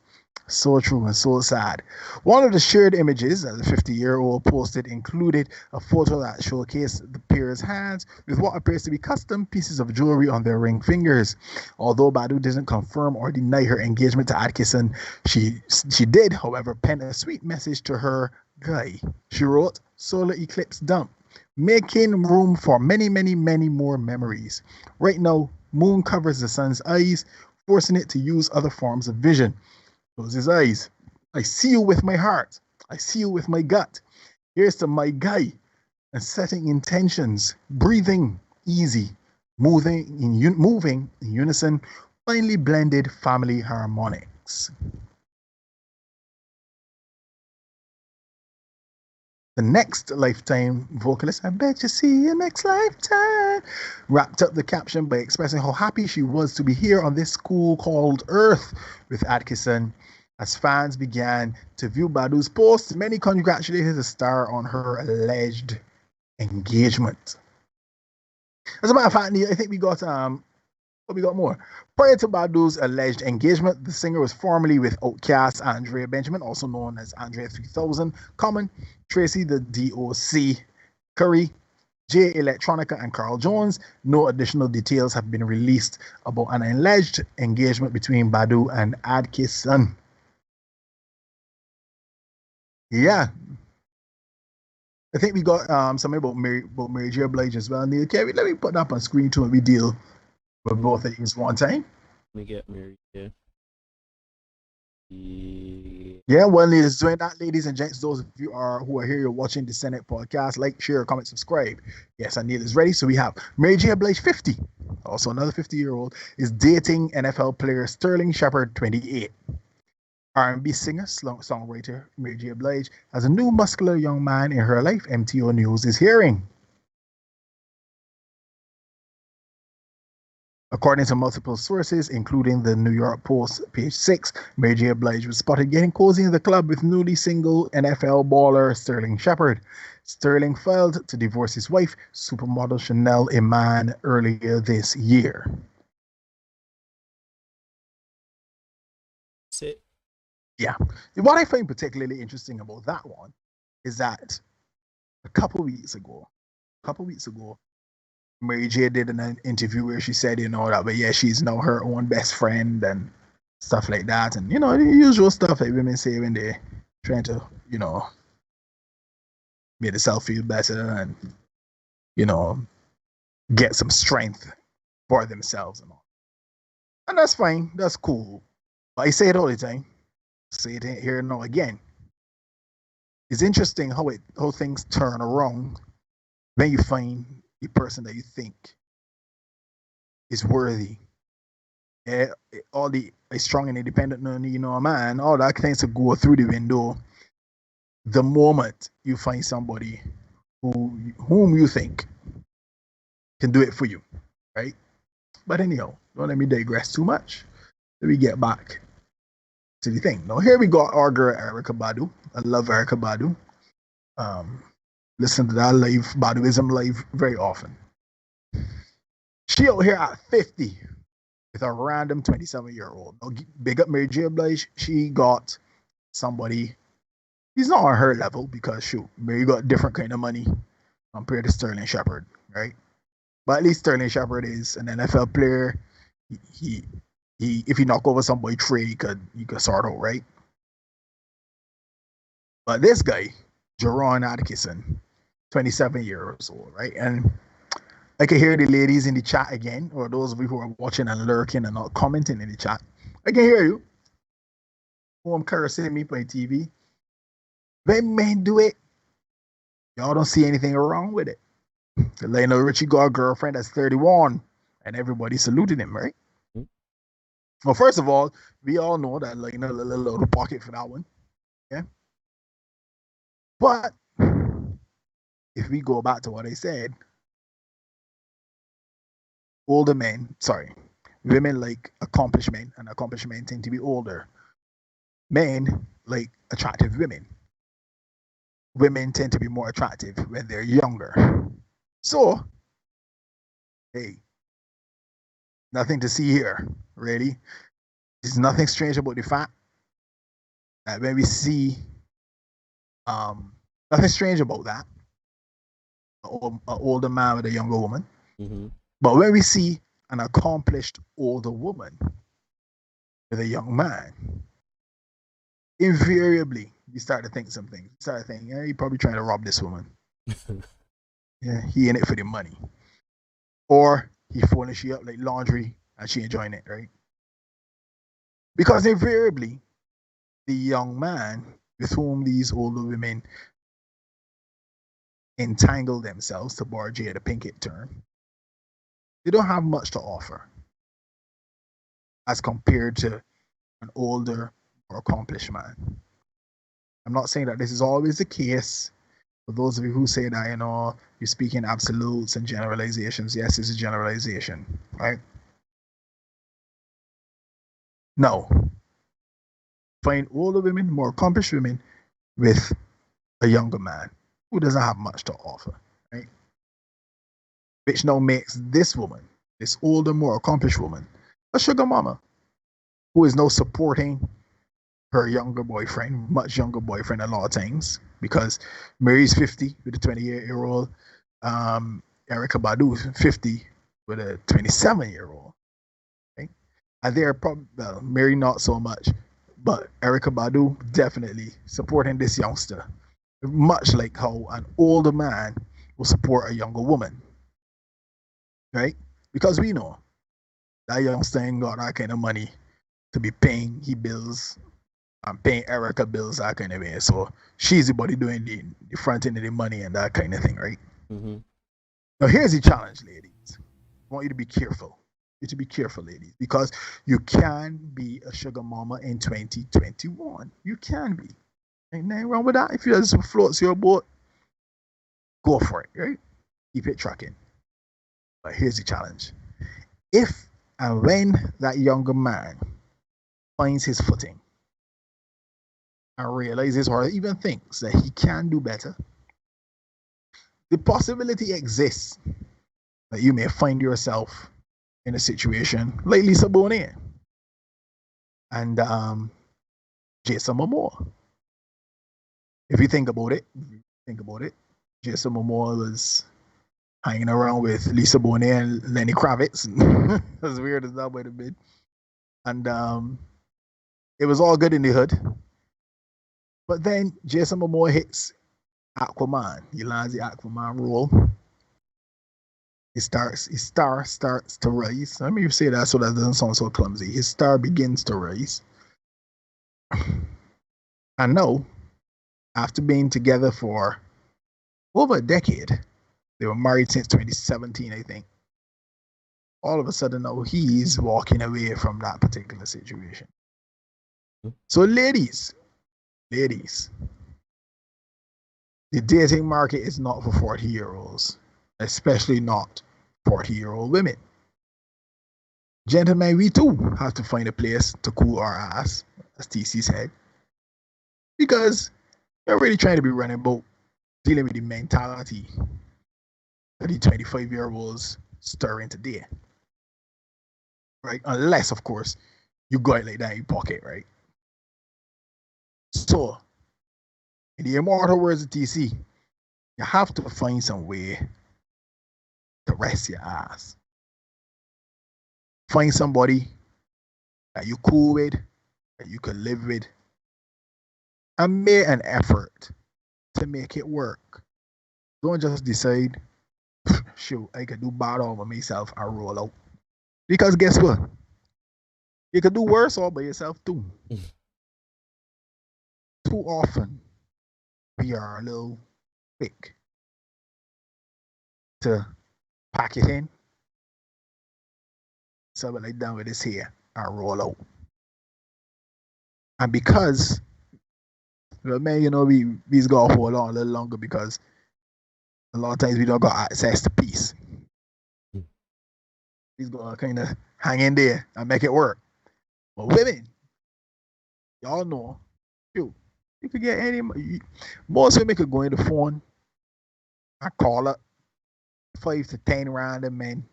So true and so sad. One of the shared images that the 50-year-old posted included a photo that showcased the pair's hands with what appears to be custom pieces of jewelry on their ring fingers. Although Badu didn't confirm or deny her engagement to Atkinson, she did, however, pen a sweet message to her guy. She wrote, "Solar eclipse dump, making room for many, many, many more memories. Right now, moon covers the sun's eyes, forcing it to use other forms of vision. Close his eyes. I see you with my heart. I see you with my gut. Here's to my guy." And setting intentions, breathing easy, moving in unison, finely blended family harmonics. The next lifetime vocalist, I bet you see you next lifetime, wrapped up the caption by expressing how happy she was to be here on this school called Earth with Atkinson. As fans began to view Badu's post, many congratulated the star on her alleged engagement. As a matter of fact, I think we got more. Prior to Badu's alleged engagement, the singer was formerly with Outkast Andrea Benjamin, also known as Andrea 3000, Common, Tracy the DOC, Curry, J Electronica, and Carl Jones. No additional details have been released about an alleged engagement between Badu and Atkinson. Yeah. I think we got something about Mary J. Blige as well. Neil, okay, let me put that up on screen too and we deal with both of these one time. Let me get Mary J. Yeah, well, is doing that, ladies and gents. Those of you who are here, you're watching the Senate podcast. Like, share, comment, subscribe. Yes, Neil is ready. So we have Mary J. Blige, 50, also another 50-year-old, is dating NFL player Sterling Shepard, 28. R&B singer, songwriter Mary J. Blige has a new muscular young man in her life, MTO News is hearing. According to multiple sources, including the New York Post, page 6, Mary J. Blige was spotted getting cozy in the club with newly single NFL baller Sterling Shepard. Sterling filed to divorce his wife, supermodel Chanel Iman, earlier this year. That's it. Yeah. What I find particularly interesting about that one is that a couple weeks ago, Mary J did an interview where she said, that, but yeah, she's now her own best friend and stuff like that. And, the usual stuff that women say when they're trying to, make themselves feel better and, get some strength for themselves and all. And that's fine. That's cool. But I say it all the time. Say it here now again. It's interesting how things turn around when you find the person that you think is worthy. Yeah, all the a strong and independent, man, all that tends to go through the window the moment you find somebody whom you think can do it for you, right? But anyhow, don't let me digress too much. Let me get back to the thing. Now here we got our girl Erykah Badu. I love Erykah Badu. Listen to that live Baduism live very often. She out here at 50 with a random 27-year-old. Now, big up Mary J. Blige. She got somebody. He's not on her level because shoot, Mary got different kind of money compared to Sterling Shepard, right? But at least Sterling Shepard is an NFL player. He if he knock over some boy Trey, he could sort out, right? But this guy, Jerron Atkinson, 27 years old, right? And I can hear the ladies in the chat again, or those of you who are watching and lurking and not commenting in the chat. I can hear you. Who I'm cursing me by TV. When men do it, y'all don't see anything wrong with it. Lionel Richie got a girlfriend that's 31, and everybody saluted him, right? Well, first of all, we all know that Lionel a little out of pocket for that one. Yeah. But if we go back to what I said, women like accomplished men, and accomplished men tend to be older. Men like attractive women. Women tend to be more attractive when they're younger. So, hey, nothing to see here, really. There's nothing strange about the fact that when we see, nothing strange about that, an older man with a younger woman. Mm-hmm. But when we see an accomplished older woman with a young man, invariably, you start to think something. You start to think, yeah, you're probably trying to rob this woman. Yeah, he in it for the money. Or he folding she up like laundry and she enjoying it, right? Because invariably, the young man with whom these older women entangle themselves, to borrow Jada Pinkett term, they don't have much to offer as compared to an older or accomplished man. I'm not saying that this is always the case. For those of you who say that, you're speaking absolutes and generalizations, yes, it's a generalization, right? No. Find older women, more accomplished women with a younger man who doesn't have much to offer, right? Which now makes this woman, this older, more accomplished woman, a sugar mama who is now supporting her younger boyfriend, much younger boyfriend a lot of times, because Mary's 50 with a 28-year-old, Erykah Badu 50 with a 27-year-old, right? And they're probably, well, Mary not so much, but Erykah Badu definitely supporting this youngster, much like how an older man will support a younger woman, right? Because we know that youngster ain't got that kind of money to be paying he bills. I'm paying Erykah bills, that kind of way. So she's the body doing the front end of the money and that kind of thing, right? Mm-hmm. Now here's the challenge, ladies. I want you to be careful. You to be careful, ladies, because you can be a sugar mama in 2021. You can be. Ain't nothing wrong with that. If you just floats your boat, go for it, right? Keep it trucking. But here's the challenge. If and when that younger man finds his footing and realizes or even thinks that he can do better, the possibility exists that you may find yourself in a situation like Lisa Bonet and Jason Momoa. If you think about it, Jason Momoa was hanging around with Lisa Bonet and Lenny Kravitz. As weird as that might have been. And it was all good in the hood. But then Jason Momoa hits Aquaman. He lands the Aquaman role. His star starts to rise. Let me say that so that doesn't sound so clumsy. His star begins to rise. And now, after being together for over a decade, they were married since 2017, I think. All of a sudden now he's walking away from that particular situation. So ladies, the dating market is not for 40-year-olds, especially not 40-year-old women. Gentlemen, we too have to find a place to cool our ass, as TC said, because we're really trying to be running boat, dealing with the mentality that the 25-year-olds stirring today. Right? Unless, of course, you got it like that in your pocket, right? So, in the immortal words of TC, you have to find some way to rest your ass. Find somebody that you cool with, that you can live with, and make an effort to make it work. Don't just decide, shoot, I can do bad all by myself and roll out. Because guess what? You can do worse all by yourself too. Too often, we are a little quick to pack it in, something like down with this here, and roll out. And because, well, man, you know, we's got to hold on a little longer because a lot of times we don't got access to peace. He's gonna kind of hang in there and make it work. But women, y'all know, you could get any. Most women could go in the phone and call up 5 to 10 random men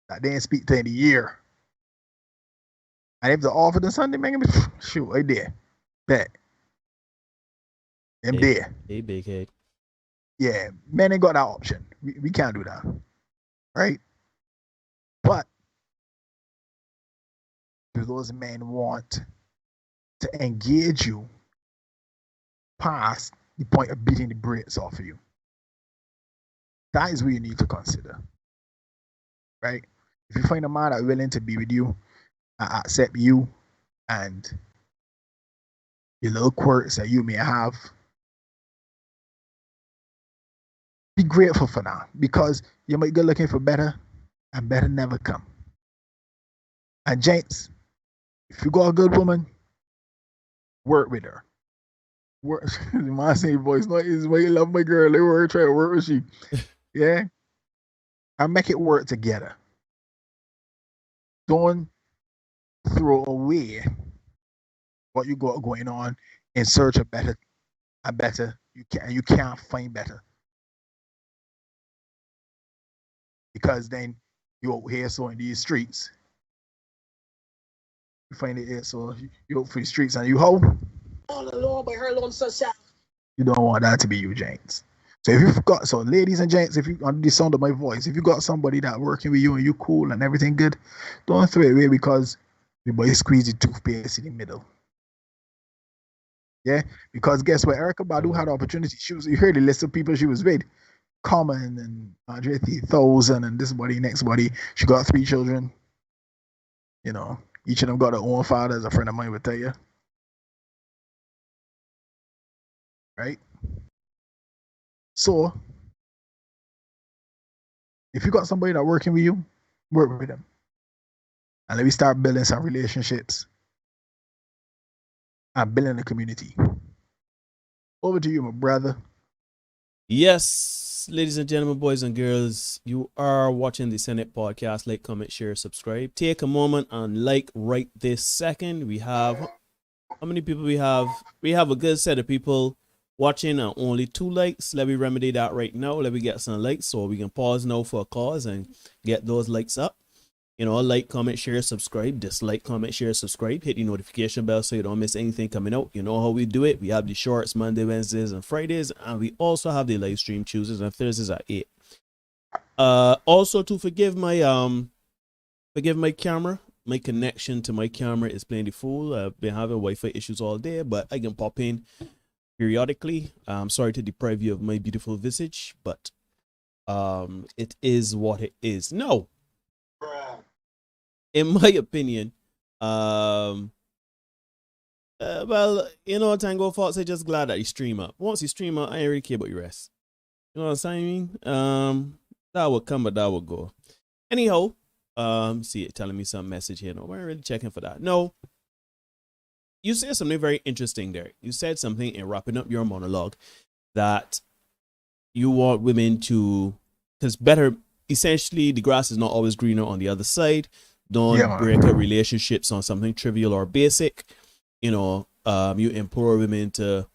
that they didn't speak to in a year. And if they offer them something, man, shoot, right there, bet. Them there. Hey, big head. Yeah, men ain't got that option. We can't do that, right? But do those men want to engage you past the point of beating the brakes off of you? That is what you need to consider, right? If you find a man that's willing to be with you and accept you and the little quirks that you may have, be grateful for that, because you might go looking for better and better never come. And gents, if you got a good woman, work with her. Work. My same voice, not is why you love my girl. They were trying to work with she. Yeah. And make it work together. Don't throw away what you got going on in search of better and better. You can't find better. Because then you out here so in these streets. You find it here, so you out for the streets and you hoe. All alone by her alone, so sad. You don't want that to be you, gents. So if you've got, so ladies and gents, if you under the sound of my voice, if you got somebody that working with you and you cool and everything good, don't throw it away because the boy squeeze the toothpaste in the middle. Yeah, because guess what? Erica Badu had opportunity. You heard the list of people she was with. Common and Andre 3000 and this body, next body. She got 3 children. You know, each of them got their own father, as a friend of mine would tell you. Right? So, if you got somebody that working with you, work with them. And let me start building some relationships and building a community. Over to you, my brother. Yes, ladies and gentlemen, boys and girls, you are watching the Senate podcast. Like, comment, share, subscribe. Take a moment and like right this second. We have, how many people we have? We have a good set of people watching and only 2 likes. Let me remedy that right now. Let me get some likes so we can pause now for a cause and get those likes up. You know, like, comment, share, subscribe. Dislike, comment, share, subscribe. Hit the notification bell so you don't miss anything coming out. You know how we do it. We have the shorts Monday, Wednesdays, and Fridays. And we also have the live stream Tuesdays and Thursdays at 8. Also, to forgive my camera. My connection to my camera is playing the fool. I've been having Wi-Fi issues all day, but I can pop in periodically. I'm sorry to deprive you of my beautiful visage, but it is what it is. No. In my opinion, Well, Tango Fox, I just glad that you stream up. Once you stream up, I ain't really care about your rest. You know what I'm saying? That would come, but that would go. Anyhow, see it telling me some message here. No, we're really checking for that. No, you said something very interesting there. You said something in wrapping up your monologue that you want women to, because better, essentially, the grass is not always greener on the other side. Don't break up relationships on something trivial or basic. You implore women to,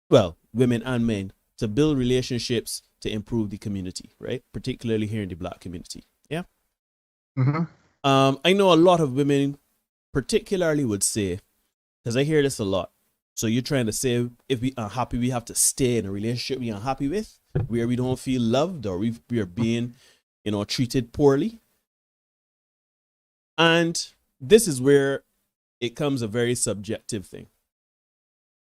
well, women and men, to build relationships to improve the community, right? Particularly here in the Black community. Yeah. Mm-hmm. I know a lot of women particularly would say, because I hear this a lot. So you're trying to say if we are unhappy, we have to stay in a relationship we're unhappy with, where we don't feel loved or we are being, treated poorly. And this is where it comes a very subjective thing.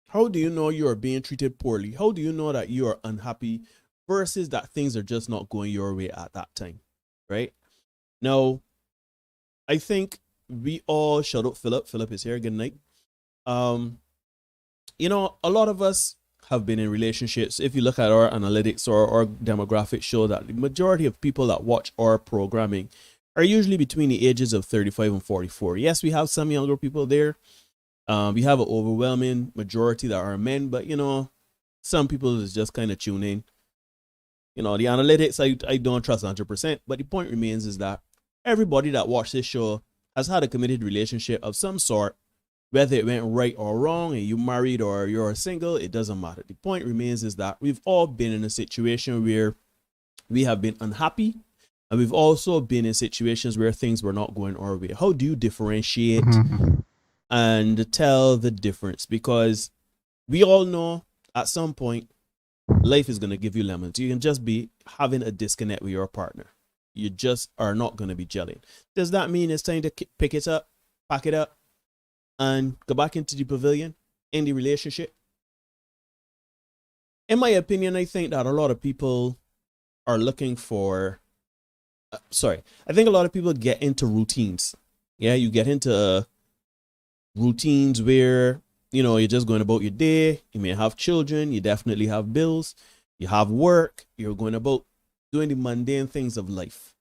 How do you know you are being treated poorly? How do you know that you are unhappy versus that things are just not going your way at that time, right? Now, I think we all shout out Philip. Philip is here. Good night. A lot of us have been in relationships. If you look at our analytics or our demographics, show that the majority of people that watch our programming are usually between the ages of 35 and 44. Yes, we have some younger people there. We have an overwhelming majority that are men, but some people is just kind of tune in. The analytics I don't trust 100%, but the point remains is that everybody that watched this show has had a committed relationship of some sort, whether it went right or wrong, and you married or you're single, it doesn't matter. The point remains is that we've all been in a situation where we have been unhappy, and we've also been in situations where things were not going our way. How do you differentiate and tell the difference? Because we all know at some point life is going to give you lemons. You can just be having a disconnect with your partner. You just are not going to be gelling. Does that mean it's time to pick it up, pack it up, and go back into the pavilion in the relationship? In my opinion, I think that a lot of people are looking for, I think a lot of people get into routines. Yeah, you get into routines where, you're just going about your day. You may have children. You definitely have bills. You have work. You're going about doing the mundane things of life.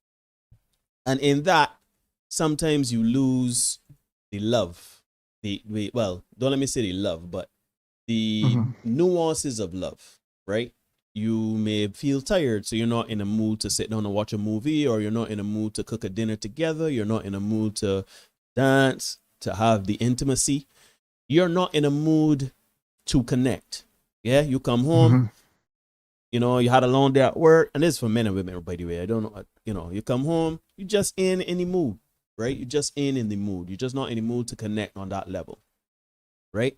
And in that, sometimes you lose the love. Don't let me say the love, but the nuances of love, right? You may feel tired, so you're not in a mood to sit down and watch a movie, or you're not in a mood to cook a dinner together. You're not in a mood to dance, to have the intimacy. You're not in a mood to connect. Yeah, you come home, you had a long day at work, and this is for men and women, by the way. I don't know, you come home, you just in the mood, right? You're just in the mood. You're just not in the mood to connect on that level, right?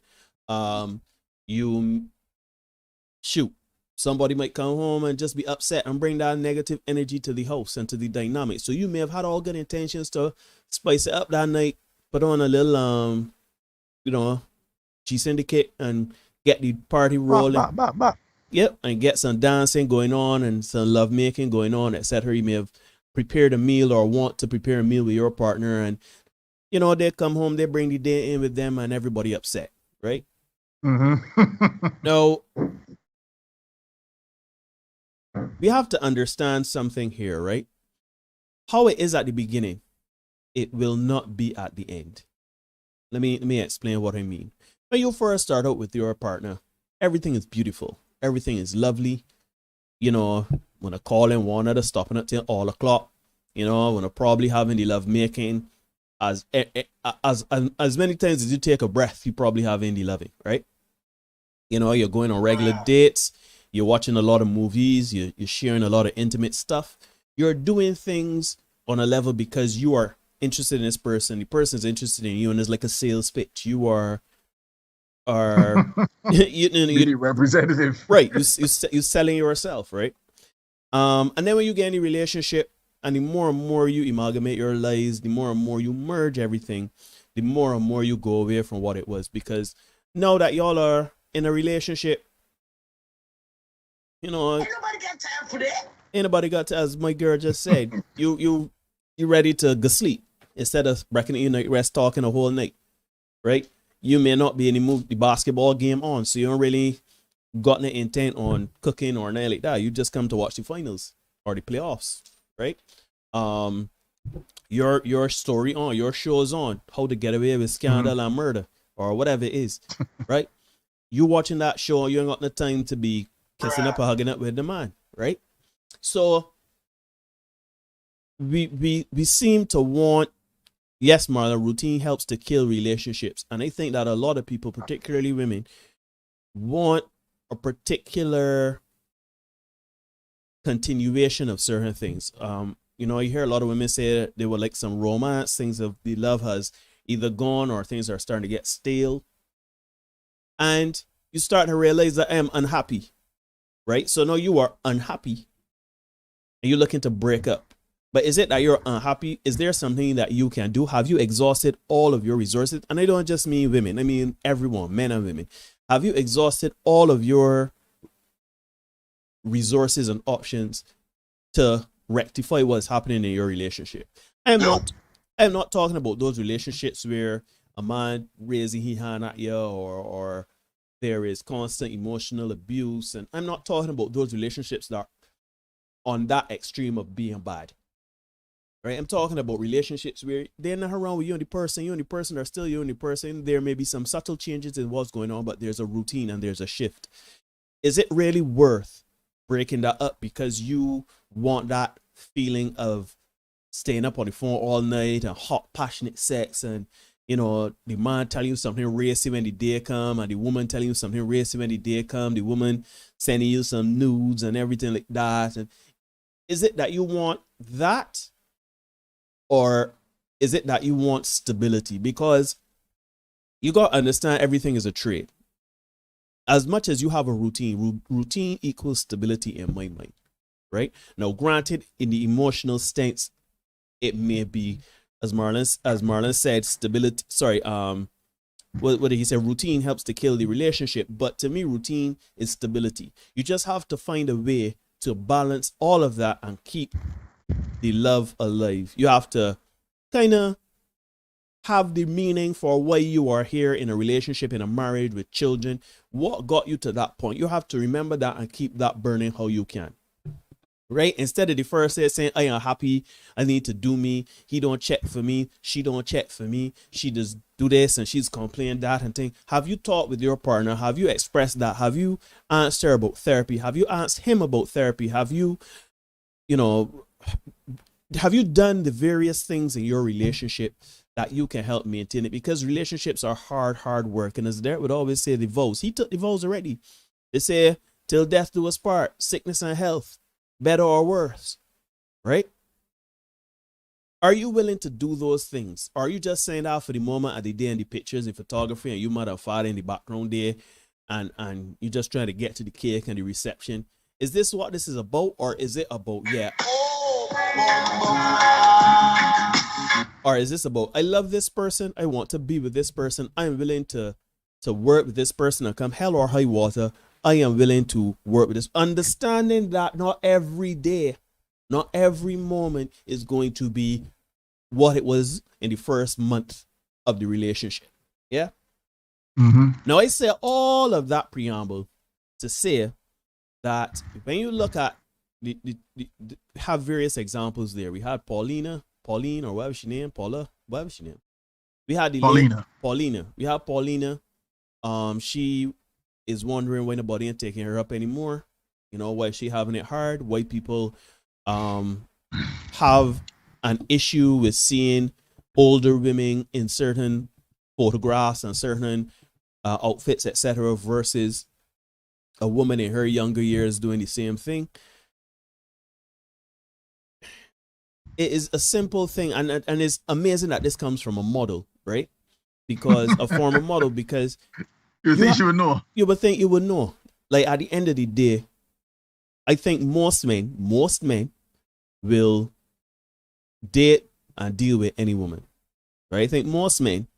Somebody might come home and just be upset and bring that negative energy to the house and to the dynamic. So you may have had all good intentions to spice it up that night, put on a little, G-Syndicate and get the party rolling. Yep, and get some dancing going on and some love making going on, etc. You may have prepared a meal or want to prepare a meal with your partner, and they come home, they bring the day in with them, and everybody upset, right? Now, we have to understand something here, right? How it is at the beginning, it will not be at the end. Let me explain what I mean. When you first start out with your partner, everything is beautiful. Everything is lovely. When I call in one another, stopping until all o'clock. When I probably having the love making, as many times as you take a breath, you probably having the loving, right? You're going on regular dates. You're watching a lot of movies. You're sharing a lot of intimate stuff. You're doing things on a level because you are interested in this person. The person is interested in you, and it's like a sales pitch. You are really representative, right? You're selling yourself, right? And then when you get in a relationship, and the more and more you amalgamate your lives, the more and more you merge everything, the more and more you go away from what it was. Because now that y'all are in a relationship, ain't nobody got time for that. Ain't nobody got to, as my girl just said, you ready to go sleep instead of breaking your night rest talking a whole night, right? you may not be any move the basketball game on, so you don't really got any intent on cooking or anything like that. You just come to watch the finals or the playoffs, right? Your story on, your show's on, how to get away with scandal and murder or whatever it is, right? You watching that show, you ain't got no time to be kissing up or hugging up with the man, right? So we seem to want, yes, Marla, routine helps to kill relationships. And I think that a lot of people, particularly women, want a particular continuation of certain things. You know, you hear a lot of women say that they would like some romance, things of the love has either gone or things are starting to get stale. And you start to realize that I am unhappy, right? So now you are unhappy and you're looking to break up. But is it that you're unhappy? Is there something that you can do? Have you exhausted all of your resources? And I don't just mean women. I mean everyone, men and women. Have you exhausted all of your resources and options to rectify what's happening in your relationship? I'm not talking about those relationships where a man raising his hand at you or there is constant emotional abuse. And I'm not talking about those relationships that are on that extreme of being bad. Right? I'm talking about relationships where they're not around with you and the person are still you and the person. There may be some subtle changes in what's going on, but there's a routine and there's a shift. Is it really worth breaking that up because you want that feeling of staying up on the phone all night and hot, passionate sex and, you know, the man telling you something racy when the day come and the woman telling you something racy when the day come, the woman sending you some nudes and everything like that? And is it that you want that? Or is it that you want stability? Because you got to understand everything is a trade. As much as you have a routine, routine equals stability in my mind, right? Now, granted, in the emotional stance, it may be, as Marlon said, stability. Sorry, what did he say? Routine helps to kill the relationship. But to me, routine is stability. You just have to find a way to balance all of that and keep the love alive. You have to kind of have the meaning for why you are here in a relationship, in a marriage with children. What got you to that point? You have to remember that and keep that burning how you can. Right? Instead of the first day saying, I am happy, I need to do me, he don't check for me, she don't check for me, she just do this and she's complaining that and thing. Have you talked with your partner? Have you expressed that? Have you asked her about therapy? Have you asked him about therapy? Have you done the various things in your relationship that you can help maintain it? Because relationships are hard work. And as Derek would always say, the vows. He took the vows already. They say, till death do us part, sickness and health, better or worse, right? Are you willing to do those things? Or are you just saying that for the moment at the day and the pictures, the photography, and you mother and father in the background there, and you're just trying to get to the cake and the reception? Is this what this is about? Or is it about, or is this about, I love this person, I want to be with this person, I'm willing to work with this person and come hell or high water, I am willing to work with this. Understanding that not every day, not every moment is going to be what it was in the first month of the relationship. Yeah? Now, I say all of that preamble to say that when you look at, have various examples there. We had Pauline, or whatever she named, Paula, whatever she named. We had the Paulina. We have Paulina. She is wondering why nobody ain't taking her up anymore. You know, why she having it hard. Why people have an issue with seeing older women in certain photographs and certain outfits, etc., versus a woman in her younger years doing the same thing. It is a simple thing, and it's amazing that this comes from a model, right? Because a former model, because you think she would know. You would think you would know. Like at the end of the day, I think most men will date and deal with any woman, right? I think most men,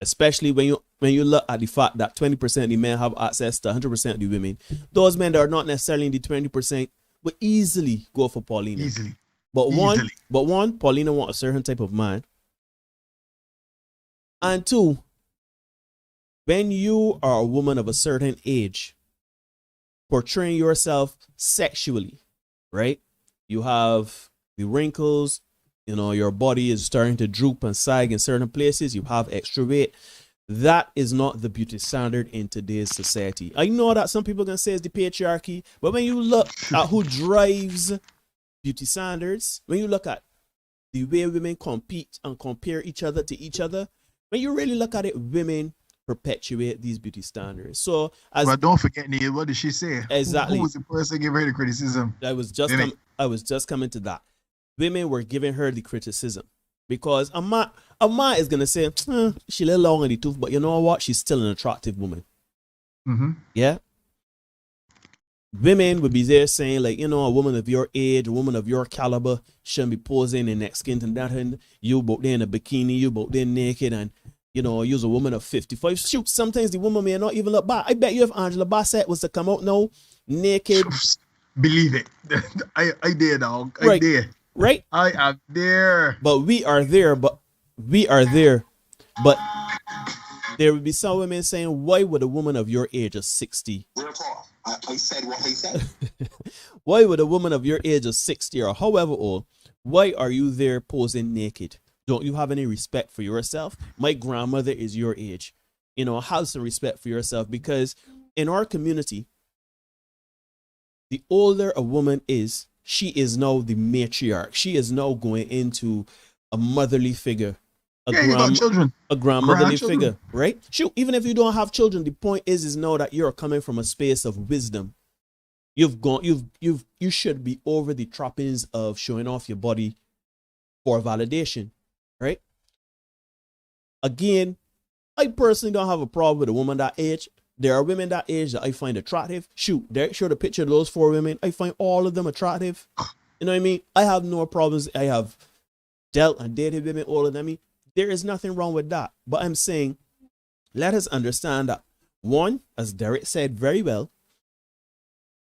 especially when you look at the fact that 20% of the men have access to 100% of the women, those men that are not necessarily in the 20% will easily go for Paulina. But one, Paulina want a certain type of man. And two, when you are a woman of a certain age, portraying yourself sexually, right? You have the wrinkles, you know, your body is starting to droop and sag in certain places, you have extra weight. That is not the beauty standard in today's society. I know that some people can say it's the patriarchy, but when you look at who drives beauty standards, when you look at the way women compete and compare each other to each other, when you really look at it, women perpetuate these beauty standards. So, but don't forget, Neil, what did she say? Exactly. Who was the person giving her the criticism? I was just coming to that. Women were giving her the criticism because a man is gonna say, she a little long in the tooth, but you know what? She's still an attractive woman. Yeah. Women would be there saying, like, you know, a woman of your age, a woman of your caliber shouldn't be posing in neck skin and that, and you both there in a bikini, you both there naked, and you know, you're a woman of 55. Shoot, sometimes the woman may not even look bad. I bet you if Angela Bassett was to come out now, naked. Believe it. I dare, dog. I right. dare. Right? I am there. But we are there. But there would be some women saying, why would a woman of your age of 60? I said what I said. Why would a woman of your age of 60 or however old, why are you there posing naked? Don't you have any respect for yourself? My grandmother is your age. You know, have some respect for yourself, because in our community, the older a woman is, she is now the matriarch. She is now going into a motherly figure, a grandmotherly figure, right? Shoot, even if you don't have children, the point is now that you're coming from a space of wisdom. You should be over the trappings of showing off your body for validation. Right? Again, I personally don't have a problem with a woman that age. There are women that age that I find attractive. Shoot, Derek showed a picture of those 4 women. I find all of them attractive. You know what I mean? I have no problems. I have dealt and dated women older than me. There is nothing wrong with that. But I'm saying, let us understand that, one, as Derek said very well,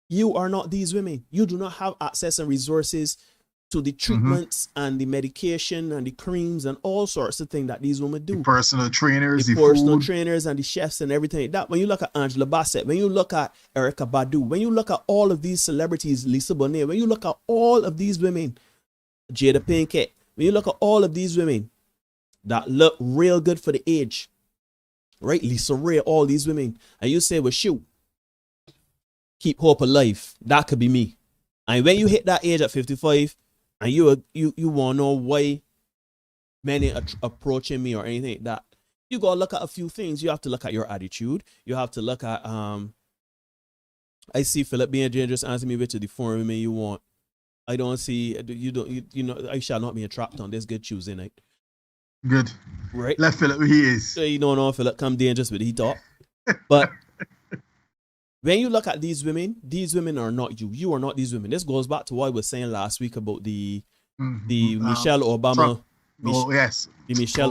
you are not these women. You do not have access and resources to the treatments and the medication and the creams and all sorts of things that these women do. The personal trainers, the personal trainers and the chefs and everything like that. When you look at Angela Bassett, when you look at Erykah Badu, when you look at all of these celebrities, Lisa Bonet, when you look at all of these women, Jada Pinkett, when you look at all of these women that look real good for the age, right? Lisa Ray, all these women, and you say, well, shoot, keep hope alive. That could be me. And when you hit that age at 55, and you want to know why many approaching me or anything like that, you got to look at a few things. You have to look at your attitude. You have to look at, I see Philip being dangerous, answer me which of the 4 women you want. I don't see, you know, I shall not be entrapped on this good Tuesday night. Good. Right? Let Philip who he is. So you don't know Philip come dangerous with he talk. But when you look at these women are not you. You are not these women. This goes back to what I was saying last week about the Michelle Obama. The Michelle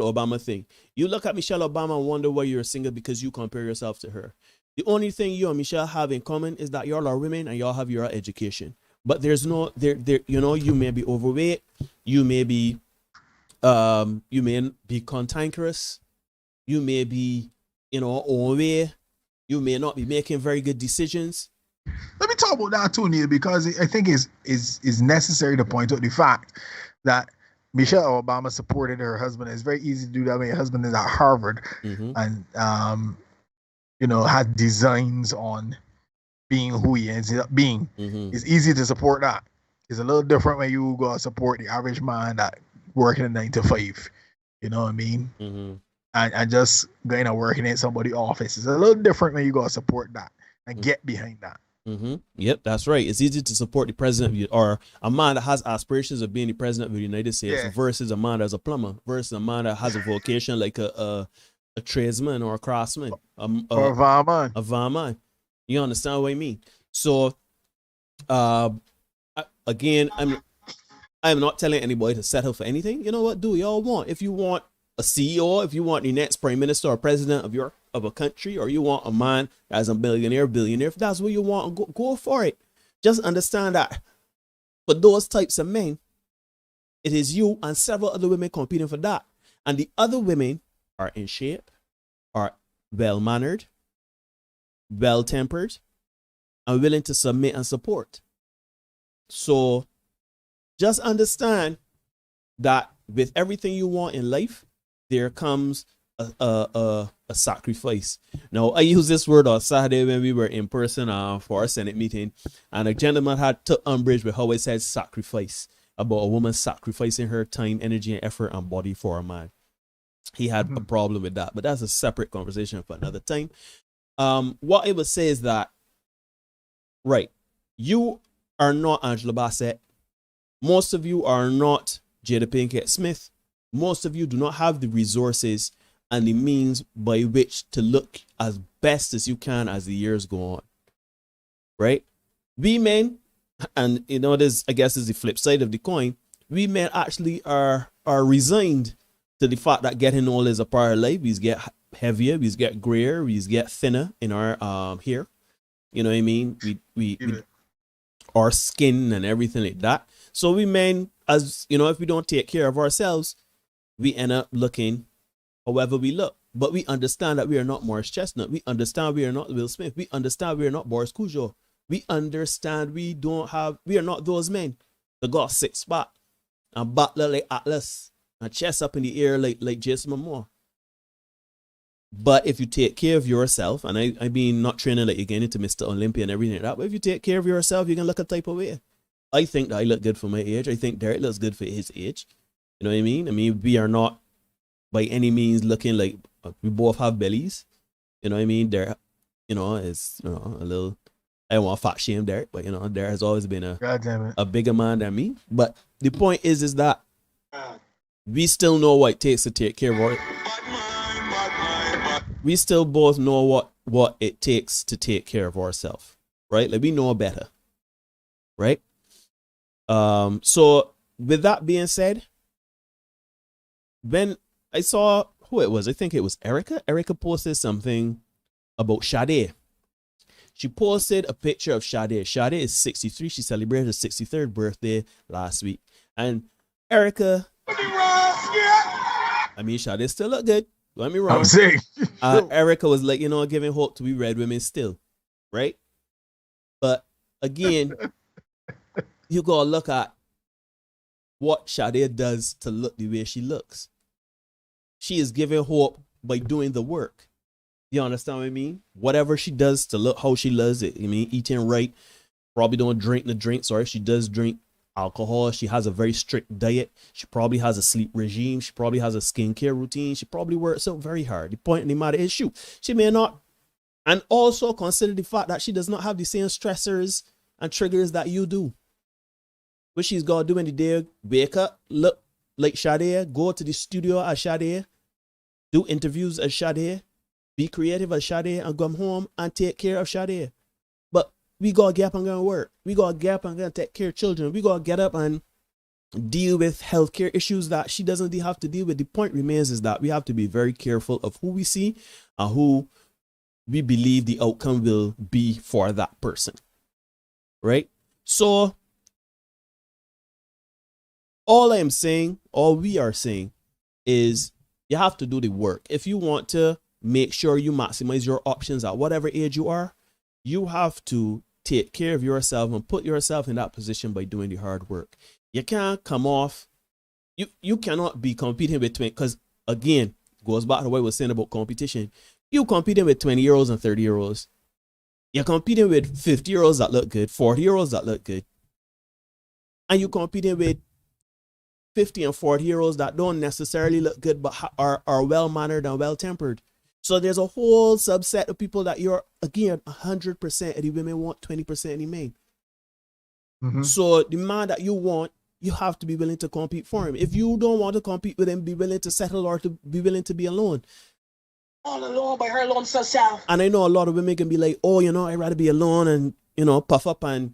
Obama thing. You look at Michelle Obama and wonder why you're single because you compare yourself to her. The only thing you and Michelle have in common is that y'all are women and y'all have your education. But there's no you know, you may be overweight, you may be cantankerous, you may be, you know, overweight. You may not be making very good decisions. Let me talk about that too, Neil, because I think is necessary to point out the fact that Michelle Obama supported her husband. It's very easy to do that when your husband is at Harvard and you know, had designs on being who he ends up being. It's easy to support that. It's a little different when you go support the average man that working a 9 to 5. You know what I mean? And just going to working in somebody's office. It's a little different when you go support that and get behind that. Yep, that's right. It's easy to support the president or a man that has aspirations of being the president of the United States versus a man that's a plumber versus a man that has a vocation like a tradesman or a craftsman or a varman. A varman. You understand what I mean? So, again, I'm not telling anybody to settle for anything. You know what? Do y'all want? If you want a CEO, if you want the next prime minister or president of a country, or you want a man that's a billionaire, if that's what you want, go for it. Just understand that for those types of men, it is you and several other women competing for that. And the other women are in shape, well-mannered, well-tempered, and willing to submit and support. So just understand that with everything you want in life, there comes a sacrifice. Now, I use this word on Saturday when we were in person for our Senate meeting, and a gentleman had took umbrage with how I said sacrifice, about a woman sacrificing her time, energy, and effort and body for a man. He had a problem with that, but that's a separate conversation for another time. What I would say is that, right, you are not Angela Bassett. Most of you are not Jada Pinkett Smith. Most of you do not have the resources and the means by which to look as best as you can as the years go on. Right? We men, and you know, this I guess is the flip side of the coin, we men actually are resigned to the fact that getting old is a part of life. We get heavier, we get grayer, we get thinner in our hair. You know what I mean? We our skin and everything like that. So we men, as you know, if we don't take care of ourselves, we end up looking however we look. But we understand that we are not Morris Chestnut. We understand we are not Will Smith. We understand we are not Boris Cujo. We understand we are not those men that got six pack and battler like Atlas and chest up in the air like Jason Momoa. But if you take care of yourself, and I mean not training like you're getting into Mr. Olympia and everything like that, but if you take care of yourself, you can look a type of way. I think that I look good for my age. I think Derek looks good for his age. You know what I mean? I mean, we are not by any means looking like we both have bellies. You know what I mean? Derek, you know, is, you know, a little, I don't want to fat shame Derek, but you know, Derek has always been a bigger man than me. But the point is that we still know what it takes to take care of our, we still both know what it takes to take care of ourselves, right? Like we know better, right? So with that being said, when I saw who it was, I think it was Erica. Erica posted something about Sade. She posted a picture of Sade. Sade is 63. She celebrated her 63rd birthday last week. And Erica, I mean, Sade still look good. Don't get me wrong. I'm saying. Erica was like, you know, giving hope to we red women still, right? But again, you gotta look at what Sade does to look the way she looks. She is giving hope by doing the work. You understand what I mean? Whatever she does to look how she does it. I mean, eating right, probably don't drink the drinks, or if she does drink alcohol, she has a very strict diet. She probably has a sleep regime. She probably has a skincare routine. She probably works out very hard. The point in the matter is, shoot, she may not. And also consider the fact that she does not have the same stressors and triggers that you do. What she's got to do in the day, wake up, look like Sade, go to the studio as Sade, do interviews as Sade, be creative as Sade, and come home and take care of Sade. But we got to get up and go to work. We got to get up and go take care of children. We got to get up and deal with healthcare issues that she doesn't have to deal with. The point remains is that we have to be very careful of who we see and who we believe the outcome will be for that person. Right? So, all we are saying is you have to do the work. If you want to make sure you maximize your options at whatever age you are, you have to take care of yourself and put yourself in that position by doing the hard work. You can't come off, you cannot be competing with 20, because again, goes back to what I was saying about competition. You competing with 20-year-olds and 30-year-olds. You're competing with 50-year-olds that look good, 40-year-olds that look good. And you competing with 50 and 40-year-olds that don't necessarily look good, but are well-mannered and well-tempered. So there's a whole subset of people that you're, again, 100% of the women want 20% of the men. Mm-hmm. So the man that you want, you have to be willing to compete for him. If you don't want to compete with him, be willing to settle or to be willing to be alone. All alone by her lonesome self. And I know a lot of women can be like, oh, you know, I'd rather be alone and, you know, puff up and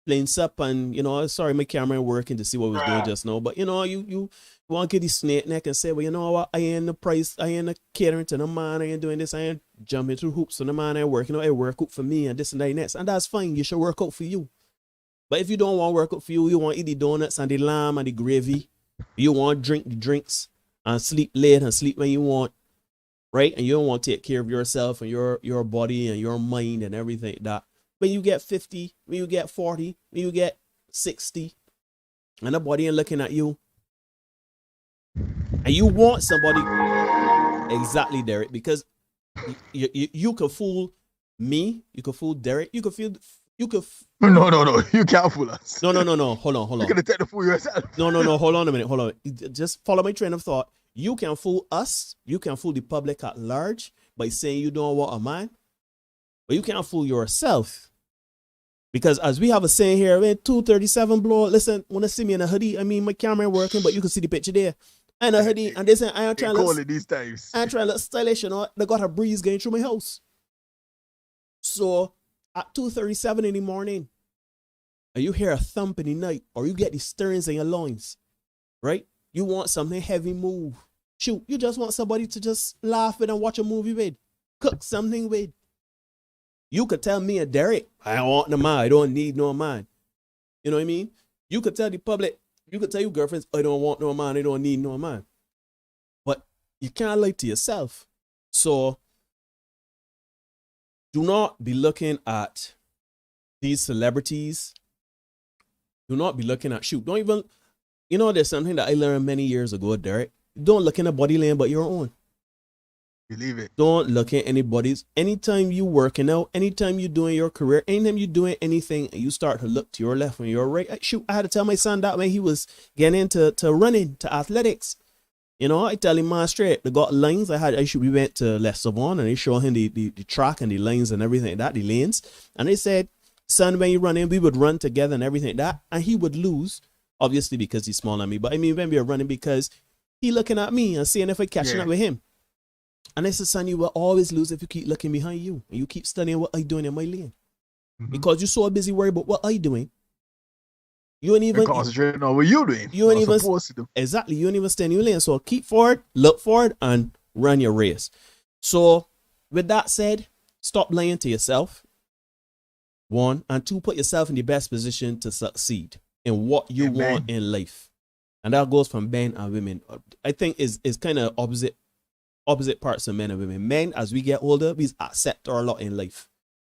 planes up and, you know, sorry, my camera ain't working to see what was doing just now. But, you know, you want to get the snake neck and say, well, you know what, I ain't the catering to the man, I ain't doing this, I ain't jumping through hoops on the man, I work, you know, I work out for me and this and that next. And that's fine, you should work out for you. But if you don't want to work out for you, you want to eat the donuts and the lamb and the gravy, you want to drink the drinks and sleep late and sleep when you want, right? And you don't want to take care of yourself and your body and your mind and everything like that. When you get 50, when you get 40, when you get 60, and the body ain't looking at you, and you want somebody, exactly, Derek, because you could fool me, you could fool Derek, you could fool, No, you can't fool us. No, hold on. You're gonna try to fool yourself. No, hold on a minute, just follow my train of thought. You can fool us, you can fool the public at large by saying you don't want a man, but you can't fool yourself. Because as we have a saying here, man, 237 blow. Listen, wanna see me in a hoodie? I mean, my camera ain't working, but you can see the picture there. And a hoodie, and they say I am trying to look, these times. I am trying to look stylish, you know. They got a breeze going through my house. So at 2:37 in the morning, and you hear a thump in the night, or you get the stirrings in your loins, right? You want something heavy move. Shoot, you just want somebody to just laugh with and watch a movie with, cook something with. You could tell me and Derek, I don't want no man, I don't need no man. You know what I mean? You could tell the public, you could tell your girlfriends, I don't want no man, I don't need no man. But you can't lie to yourself. So do not be looking at these celebrities. Do not be looking at, shoot, don't even, you know, there's something that I learned many years ago, Derek. Don't look in a body lane but your own. Believe it. Don't look at anybody's. Anytime you working out, anytime you doing your career, anytime you doing anything, you start to look to your left and your right. Shoot, I had to tell my son that when he was getting into running, to athletics. You know, I tell him, man, straight, they got lines. We went to Les Savon and they showed him the track and the lines and everything like that, the lanes. And they said, son, when you running, we would run together and everything like that. And he would lose, obviously because he's smaller than me. But I mean, when we were running, because he looking at me and seeing if I catching up with him. And I said, son, you will always lose if you keep looking behind you and you keep studying what I doing in my lane. Because you're so busy worried about what I doing. You ain't even concentrating on what you doing. You ain't even supposed to do. Exactly. You ain't even stay in your lane. So keep forward, look forward, and run your race. So with that said, stop lying to yourself. 1, and 2, put yourself in the best position to succeed in what you want in life. And that goes from men and women. I think is kind of opposite parts of men and women. Men, as we get older, we accept our lot in life.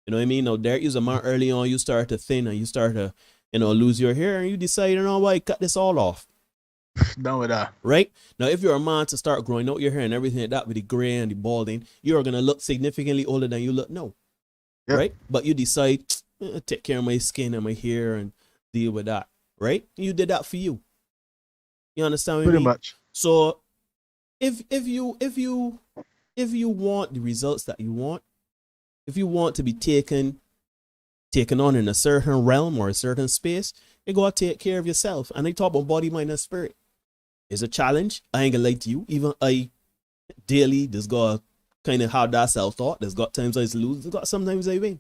You know what I mean? Now, there is a man early on, you start to thin and you start to, you know, lose your hair and you decide, you know what, cut this all off. Done with that. Right? Now, if you're a man to start growing out your hair and everything like that with the gray and the balding, you're going to look significantly older than you look now. Yep. Right? But you decide, take care of my skin and my hair and deal with that. Right? You did that for you. You understand what I mean? Pretty much. So, if you want the results that you want, if you want to be taken on in a certain realm or a certain space, you gotta take care of yourself. And I talk about body, mind, and spirit. It's a challenge. I ain't gonna lie to you. Even I daily just gotta kind of have that self-thought. There's got times I lose, there's got sometimes I win.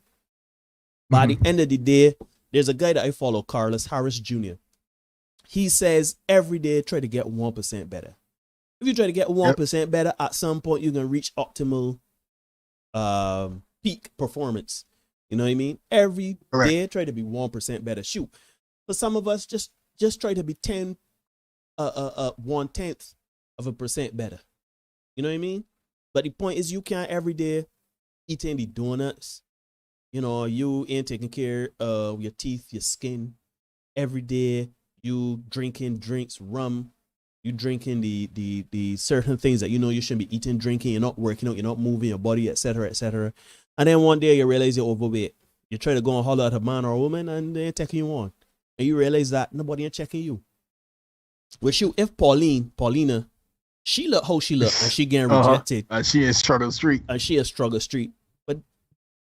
But at the end of the day, there's a guy that I follow, Carlos Harris Jr. He says every day try to get 1% better. If you try to get 1% better, at some point you're gonna reach optimal peak performance. You know what I mean? Every day try to be 1% better. Shoot. For some of us, just try to be 1/10 of a percent better. You know what I mean? But the point is, you can't every day eating the donuts. You know, you ain't taking care of your teeth, your skin. Every day you drinking drinks, rum. You drinking the certain things that you know you shouldn't be eating, drinking. You're not working out. You're not moving your body, etc., etc. And then one day you realize you're overweight. You try to go and holler at a man or a woman, and they're taking you on. And you realize that nobody ain't checking you. Well, shoot, if Paulina, she look how she look, and she getting rejected. And she is struggle street. But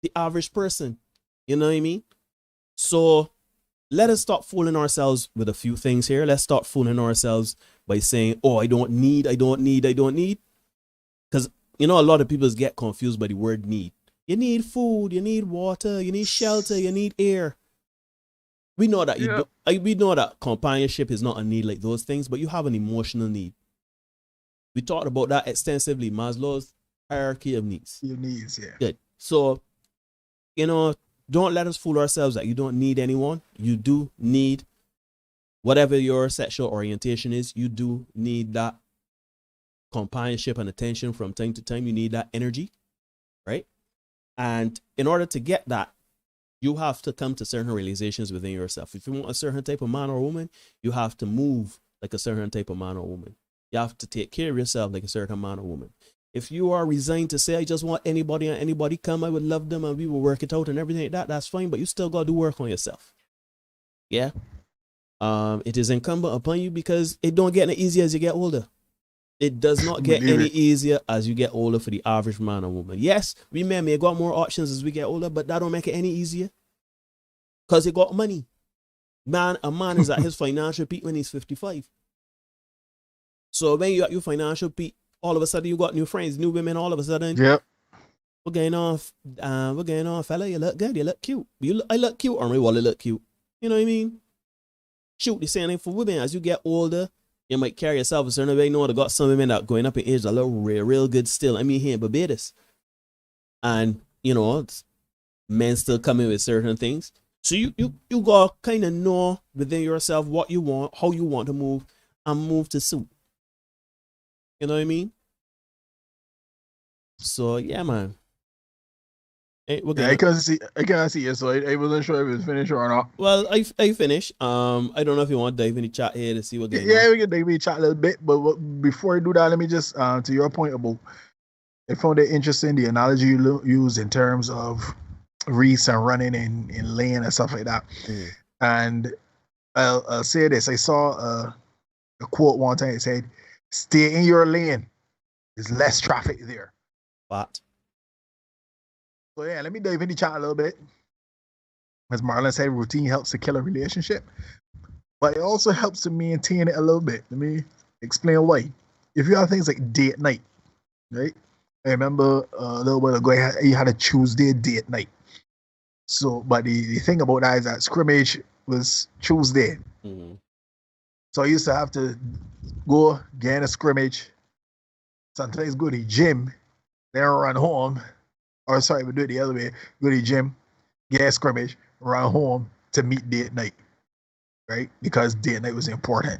the average person, you know what I mean? So let us stop fooling ourselves with a few things here. Let's start fooling ourselves by saying, oh, I don't need. Because, you know, a lot of people get confused by the word need. You need food, you need water, you need shelter, you need air. We know that we know that companionship is not a need like those things, but you have an emotional need. We talked about that extensively, Maslow's hierarchy of needs. Your needs, yeah. Good. So, you know, don't let us fool ourselves that you don't need anyone. You do need, whatever your sexual orientation is, you do need that companionship and attention from time to time. You need that energy, right? And in order to get that, you have to come to certain realizations within yourself. If you want a certain type of man or woman, you have to move like a certain type of man or woman. You have to take care of yourself like a certain man or woman. If you are resigned to say, I just want anybody and anybody come, I would love them and we will work it out and everything like that, that's fine, but you still got to do work on yourself. Yeah. It is incumbent upon you because it don't get any easier as you get older. It does not get any easier as you get older for the average man or woman. Yes, we may got more options as we get older, but that don't make it any easier because he got money. A man is at his financial peak when he's 55. So when you at your financial peak, all of a sudden you got new friends, new women. All of a sudden, yep, we're going off. Fella. You look good. You look cute. I look cute, or my wallet look cute. You know what I mean? Shoot, the same thing for women. As you get older, you might carry yourself a certain way. You know, I got some women that going up in age that look real good still. I mean, here in Barbados, and you know, men still coming with certain things. So you gotta kind of know within yourself what you want, how you want to move, and move to suit. You know what I mean? So yeah, man. Hey, I can't see it, so I wasn't sure if it was finished or not. Well, I finished. I don't know if you want to dive in the chat here to see what going on. Yeah, we can dive in the chat a little bit, but before I do that, let me just to your point about, I found it interesting the analogy you use in terms of race and running in lane and stuff like that. And I'll say this: I saw a quote one time. It said, "Stay in your lane. There's less traffic there." But so yeah, let me dive in the chat a little bit. As Marlon said, routine helps to kill a relationship, but it also helps to maintain it a little bit. Let me explain why. If you have things like date night, right? I remember a little while ago, you had a Tuesday date night. So, but the thing about that is that scrimmage was Tuesday. Mm-hmm. So I used to have to go get in a scrimmage, sometimes go to the gym, then run home. Or sorry, we do it the other way. Go to the gym, get a scrimmage, run home to meet date night, right? Because date night was important.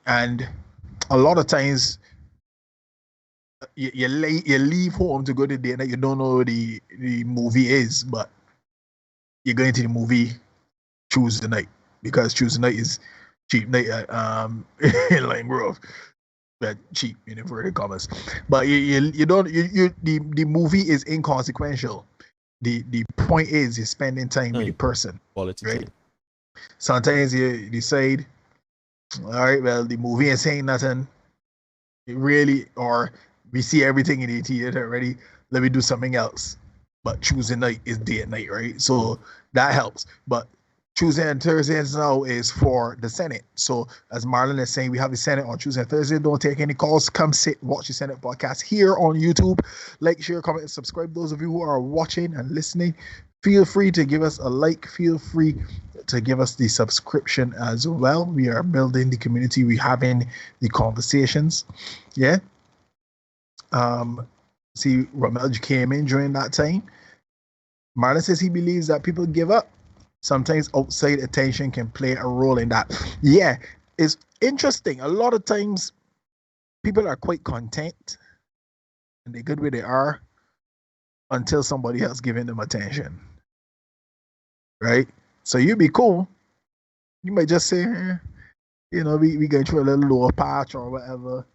And a lot of times you leave home to go to date night. You don't know what the movie is, but you're going to the movie Tuesday night because Tuesday night is cheap night at in Lime Grove. But cheap in inverted commas. But the movie is inconsequential. The point is you're spending time with the person. Quality right? time. Sometimes you decide, all right, well, the movie ain't saying nothing. It really, or we see everything in the theater already. Let me do something else. But Tuesday night is date night, right? So that helps. But Tuesday and Thursdays now is for the Senate. So as Marlon is saying, we have the Senate on Tuesday and Thursday. Don't take any calls. Come sit, watch the Senate podcast here on YouTube. Like, share, comment, and subscribe. Those of you who are watching and listening, feel free to give us a like. Feel free to give us the subscription as well. We are building the community. We're having the conversations. Yeah. See, Ramel came in during that time. Marlon says he believes that people give up. Sometimes outside attention can play a role in that. Yeah, it's interesting. A lot of times people are quite content and they're good where they are until somebody else giving them attention. Right? So you'd be cool. You might just say, you know, we going through a little lower patch or whatever.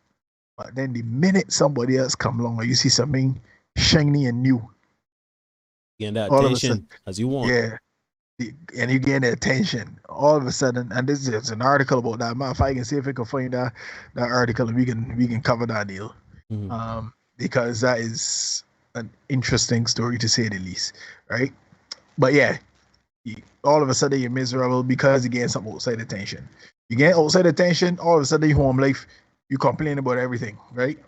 But then the minute somebody else come along or you see something shiny and new, getting that attention as you want. Yeah. And you gain the attention all of a sudden, and this is an article about that. If I can see if I can find that article, and we can cover that deal, because that is an interesting story to say the least, right? But yeah, all of a sudden you're miserable because you gain some outside attention. You gain outside attention, all of a sudden your home life, you complain about everything, right?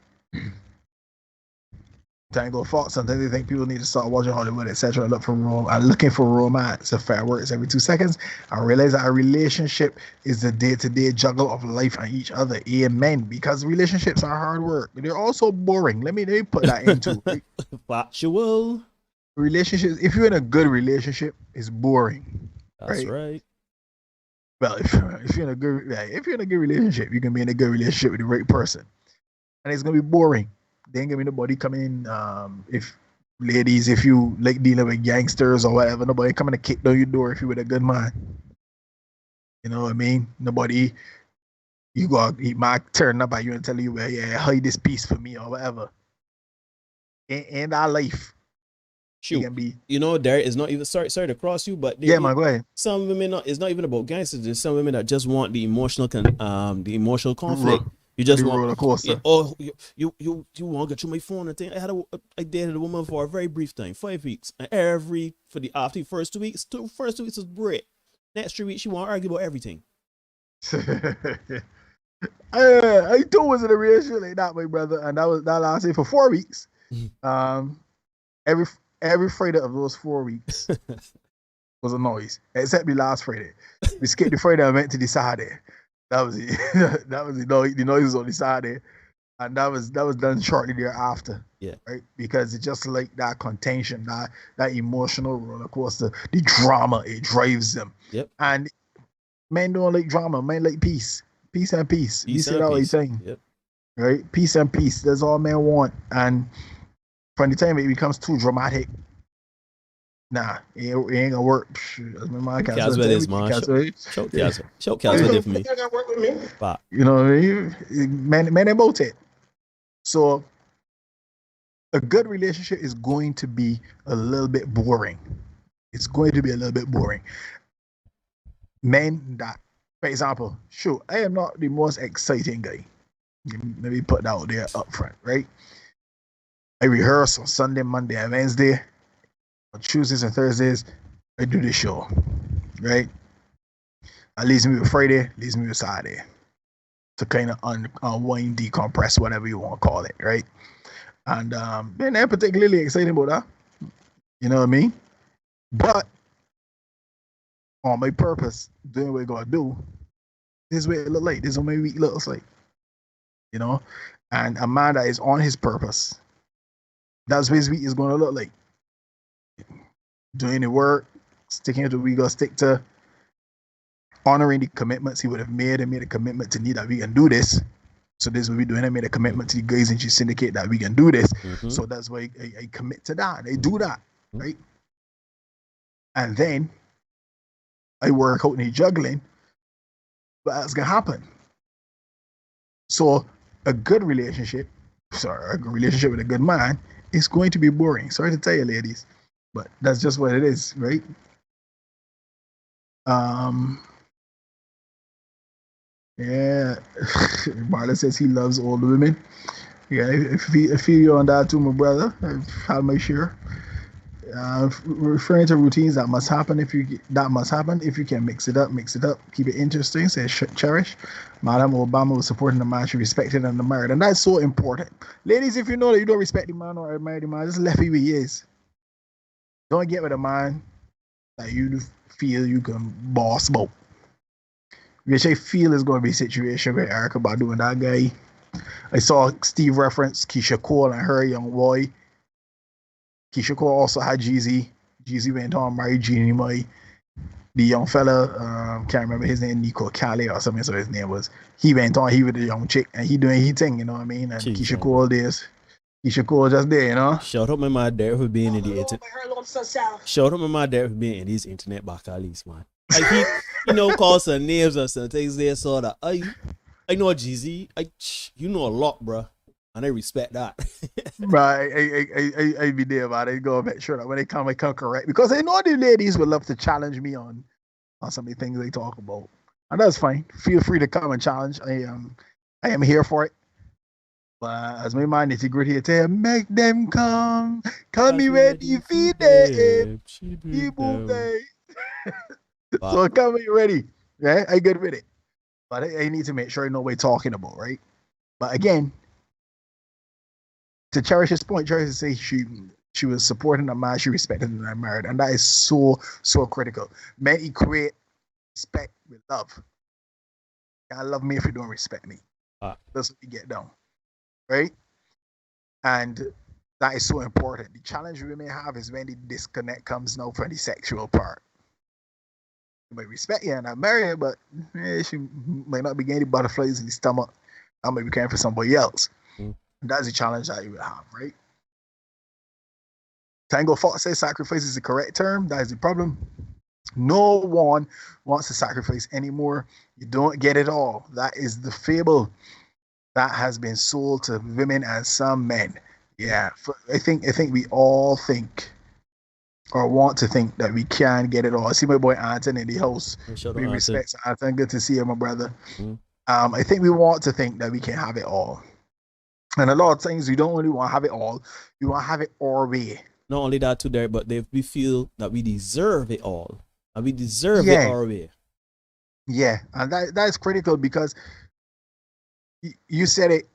Tango fault. Sometimes they think people need to start watching Hollywood, etc. Looking for romance and fireworks every 2 seconds. I realize that a relationship is the day-to-day juggle of life and each other. Amen. Because relationships are hard work, but they're also boring. Let me put that into factual. Relationships. If you're in a good relationship, it's boring. That's right. Well, if you're in a good relationship, you can be in a good relationship with the right person. and it's gonna be boring. There ain't gonna be nobody coming. If ladies, if you like dealing with gangsters or whatever, nobody coming to kick down your door if you with a good man. You know what I mean? Nobody. He might turn up at you and tell you, well, yeah, hide this piece for me or whatever. In our life, Shoot, be, you know, there is not even sorry to cross you, but yeah, man, go ahead. Some women, it's not even about gangsters. There's some women that just want the emotional conflict. You just want roller coaster. Yeah, you want to get through my phone and thing. I dated a woman for a very brief time, 5 weeks, and after the first 2 weeks, was great. Next 3 weeks, she want to argue about everything. I too was in a relationship like that, my brother, and that lasted for 4 weeks. Every Friday of those 4 weeks was a noise, except the last Friday. We skipped the Friday and went to the Saturday. That was it. That was the noise was on the Saturday, and that was done shortly thereafter. Yeah, right, because it's just like that contention, that emotional roller coaster, the drama, it drives them. Yep. And men don't like drama. Men like peace and peace. You see that what he's saying? Yep. Right? Peace and peace. That's all men want. And from the time it becomes too dramatic, nah, it ain't gonna work. Show for me. You know what I mean? Men about it. So a good relationship is going to be a little bit boring. It's going to be a little bit boring. Men that, for example, sure, I am not the most exciting guy. Let me put that out there up front, right? I rehearse on Sunday, Monday, and Wednesday. On Tuesdays and Thursdays, I do the show, right? That leaves me with Friday, leaves me with Saturday. To kind of unwind, decompress, whatever you want to call it, right? And man, I'm particularly excited about that. You know what I mean? But on my purpose, doing what I gotta do, this is what it look like. This is what my week looks like. You know? And a man that is on his purpose, that's what his week is gonna look like. Doing the work, sticking to what we gotta stick to, honoring the commitments he would have made and made a commitment to me that we can do this. So this is what we're doing. I made a commitment to the guys in G-Syndicate that we can do this. Mm-hmm. So that's why I commit to that. I do that, right? And then I work out in the juggling, but that's gonna happen. So a good relationship with a good man is going to be boring. Sorry to tell you, ladies, but that's just what it is, right? Yeah, Marla says he loves older women. Yeah, I feel you on that too, my brother. I've had my share. Referring to routines that must happen if you can mix it up, keep it interesting. Says Cherish. Madam Obama was supporting the man she respected and admired, and that's so important. Ladies, if you know that you don't respect the man or admire the man, just left it where he is. Don't get with a man that you feel you can boss about. Which I feel is going to be a situation where Erykah Badu and that guy. I saw Steve reference Keisha Cole and her young boy. Keisha Cole also had Jeezy. Jeezy went on married Jeannie Mai. The young fella, can't remember his name, Nico Cali or something, so his name was. He went on, he with the young chick, and he doing his thing, you know what I mean? And jeez, Keisha Cole just there, you know? Shout out my dad for being in the internet. Shout out my dad for being in these internet bacalis, man. Like he call some names and some things there, so that I know Jeezy. You know a lot, bro, and I respect that. Right, I be there, man. I go make sure that when they come, I come correct, because I know the ladies would love to challenge me on some of the things they talk about, and that's fine. Feel free to come and challenge. I am here for it. But as my man nitty gritty tell, make them come me ready, feed them, keep moving. So come be ready, right? I good with it, but I need to make sure I know what we're talking about, right? But again, to Cherish's point, Cherish say she was supporting a man she respected and admired, and that is so critical. Men equate respect with love. You can't love me if you don't respect me. That's what you get down, right? And that is so important. The challenge we may have is when the disconnect comes now from the sexual part. You might respect you and admire her, but she might not be getting the butterflies in the stomach. I might be caring for somebody else. That's the challenge that you will have, right? Tango Fox says sacrifice is the correct term. That is the problem. No one wants to sacrifice anymore. You don't get it all. That is the fable that has been sold to women and some men. Yeah, I think we all think or want to think that we can get it all. I see my boy Anton in the house. We respect Anton. Good to see you, my brother. I think we want to think that we can have it all. And a lot of times we don't really want to have it all. We want to have it our way. Not only that too there, but we feel that we deserve it all. And we deserve it our way. Yeah, and that is critical because you said it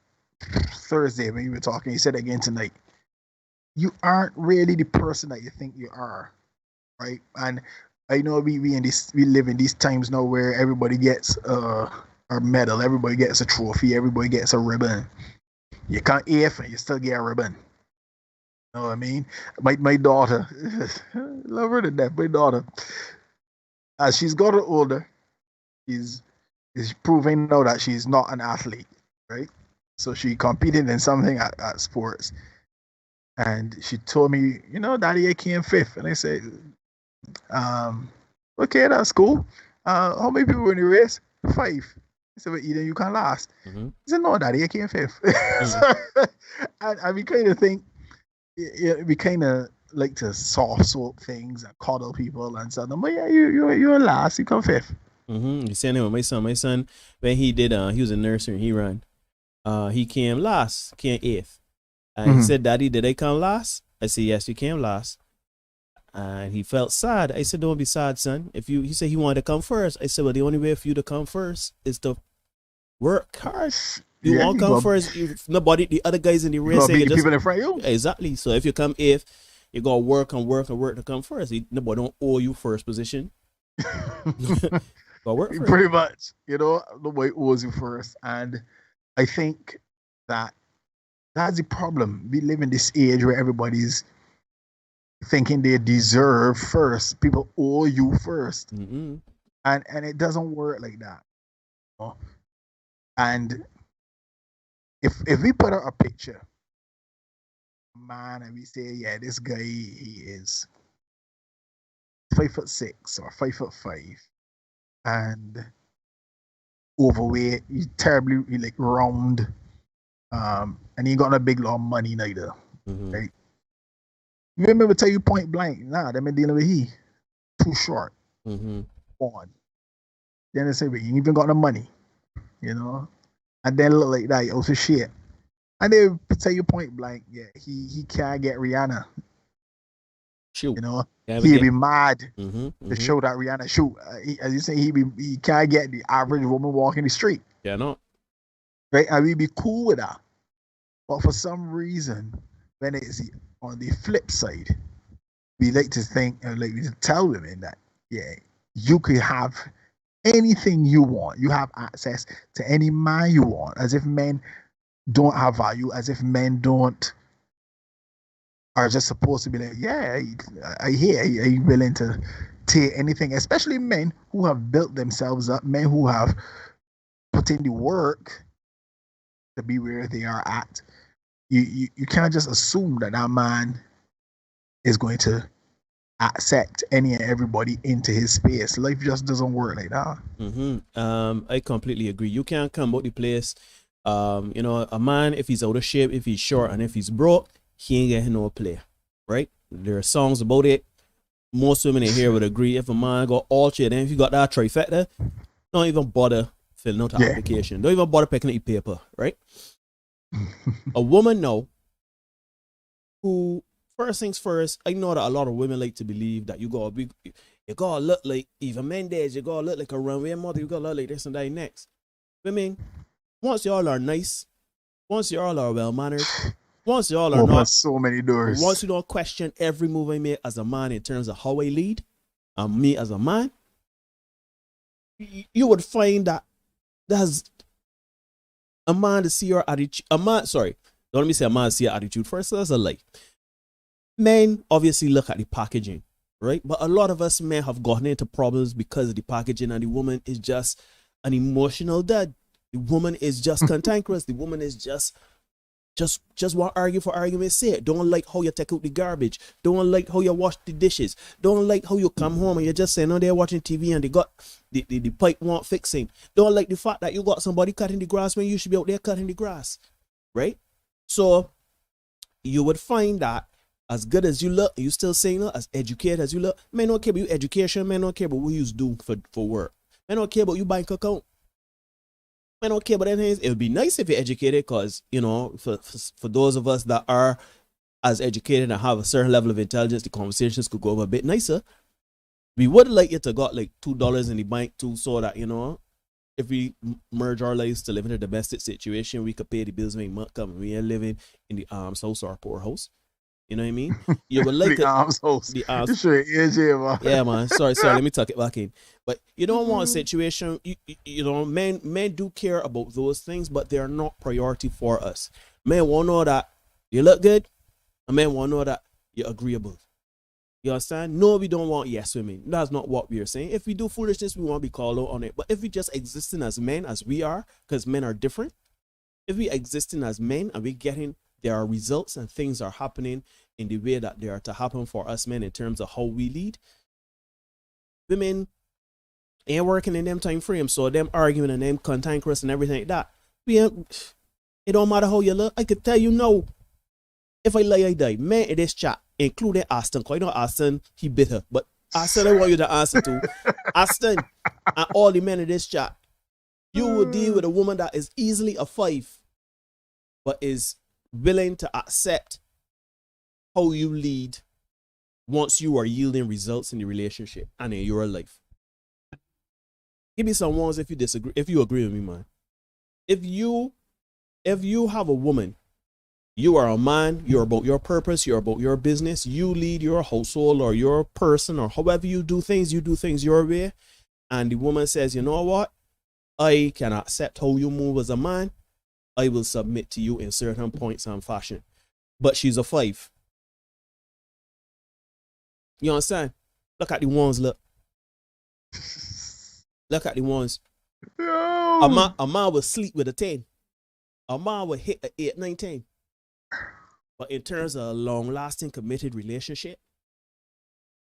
Thursday when you were talking. You said it again tonight. You aren't really the person that you think you are, right? And I know we live in these times now where everybody gets a medal, everybody gets a trophy, everybody gets a ribbon. You can't if and you still get a ribbon. You know what I mean? My daughter, love her to death. My daughter, as she's gotten older, is proving now that she's not an athlete, right? So she competed in something at sports. And she told me, Daddy, I came fifth. And I said, okay, that's cool. How many people were in the race? 5. I said, but Eden, you can't last. He said, no, Daddy, I came fifth. And we kind of think, we kind of like to soft soap things and coddle people and so on. But yeah, you're last, you come fifth. You seen him with my son. My son, when he did, he was in nursery and he ran. He came last, came 8th. And he said, Daddy, did I come last? I said, yes, you came last. And he felt sad. I said, don't be sad, son. He said he wanted to come first. I said, well, the only way for you to come first is to work hard. You won't come first. Nobody, the other guys in the race say people in front of you. Exactly. So if you come 8th, you gotta work to come first. Nobody don't owe you first position. But work first. Pretty much, nobody owes you first. And I think that's the problem. We live in this age where everybody's thinking they deserve first. People owe you first. And it doesn't work like that. And if we put out a picture, man, and we say, yeah, this guy, he is 5'6" or 5'5" and overweight, he's terribly like round, and he got a big lot of money neither. Right? You remember tell you point blank, nah, them dealing with he too short. One. Then they say, but you ain't even got no money, and then look like that, also shit. And they tell you point blank, yeah, he can't get Rihanna. Shoot. He'd be mad to show that Rihanna shoot. As you say, he can't get the average woman walking the street. Yeah, no. Right? And we'd be cool with that. But for some reason, when it's on the flip side, we like to think, like we tell women that, yeah, you could have anything you want. You have access to any man you want. As if men don't have value, as if men are just supposed to be like, yeah, I hear, are you willing to take anything? Especially men who have built themselves up, men who have put in the work to be where they are at. You can't just assume that man is going to accept any and everybody into his space. Life just doesn't work like that. I completely agree. You can't come out the place. A man, if he's out of shape, if he's short, and if he's broke, he ain't getting no play, right? There are songs about it. Most women in here would agree. If a man got all shit, and if you got that trifecta, don't even bother filling out the application. Don't even bother picking up your paper, right? A woman who, first things first, I know that a lot of women like to believe that you gotta look like Eva Mendes, you gotta look like a runway model, you gotta look like this and that next. Women, once y'all are nice, once y'all are well-mannered, once y'all are not so many doors, once you don't question every move I make as a man in terms of how I lead, and me as a man, you would find that there's a man to see your attitude. Don't let me say a man to see your attitude first. That's a lie. Men obviously look at the packaging, right? But a lot of us men have gotten into problems because of the packaging, and the woman is just an emotional dad. The woman is just cantankerous. The woman is just Just want to argue for argument's sake. Don't like how you take out the garbage. Don't like how you wash the dishes. Don't like how you come home and you're just saying, oh, they're watching TV and they got the pipe want fixing. Don't like the fact that you got somebody cutting the grass when you should be out there cutting the grass. Right? So you would find that as good as you look, you still saying as educated as you look, men don't care about your education, men don't care about what you do for work. Men don't care about you buying account. Men don't care about anything. It would be nice if you're educated, because, you know, for those of us that are as educated and have a certain level of intelligence, the conversations could go over a bit nicer. We would like you to got like $2 in the bank too, so that, you know, if we merge our lives to live in a domestic situation, we could pay the bills when month come. We ain't living in the arms house or poor house. You know what I mean? You would like the arms host. The arms. Man. Yeah, man. Sorry. Let me tuck it back in. But you don't want a situation. You know, men do care about those things, but they are not priority for us. Men want to know that you look good, and men want to know that you're agreeable. You understand? No, we don't want yes women. That's not what we are saying. If we do foolishness, we want to be called out on it. But if we just existing as men, as we are, because men are different. If we existing as men and we getting, there are results and things are happening in the way that they are to happen for us men in terms of how we lead. Women ain't working in them time frames, so them arguing and them cantankerous and everything like that. It don't matter how you look. I could tell you no. If I lie, I die. Men in this chat, including Aston, because you know Aston, he bitter. But Aston, I want you to answer to. Aston and all the men in this chat, you will deal with a woman that is easily a 5, but is willing to accept how you lead once you are yielding results in the relationship and in your life. Give me some ones if you disagree, if you agree with me, man. If you have a woman, you are a man, you're about your purpose, you're about your business, you lead your household or your person or however you do things your way, and the woman says, you know what, I can accept how you move as a man, I will submit to you in certain points and fashion. But she's a 5. You understand? Look at the ones, look. Look at the ones. No. A man will sleep with a 10. A man will hit a 8, 9, 10. But in terms of a long-lasting, committed relationship,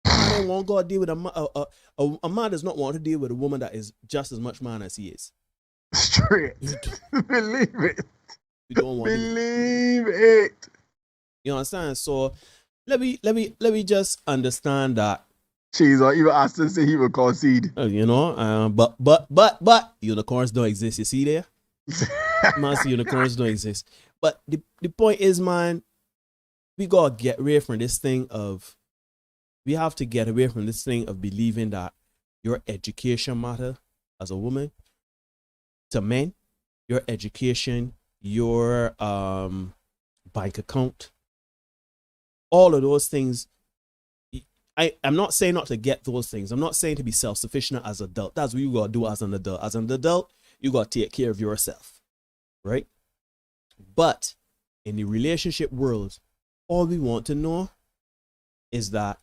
I don't want God to deal with a man does not want to deal with a woman that is just as much man as he is. Straight. Believe it. We don't want Believe it. You understand? So let me just understand that. Jeez, or even Aston say he will concede. You know, but unicorns don't exist. You see there? Master unicorns don't exist. But the point is, man, we gotta get away from this thing of. We have to get away from this thing of believing that your education matter as a woman. To men, your education, your bank account, all of those things. I'm not saying not to get those things. I'm not saying to be self-sufficient as an adult. That's what you gotta do as an adult. As an adult, you gotta take care of yourself, right? But in the relationship world, all we want to know is that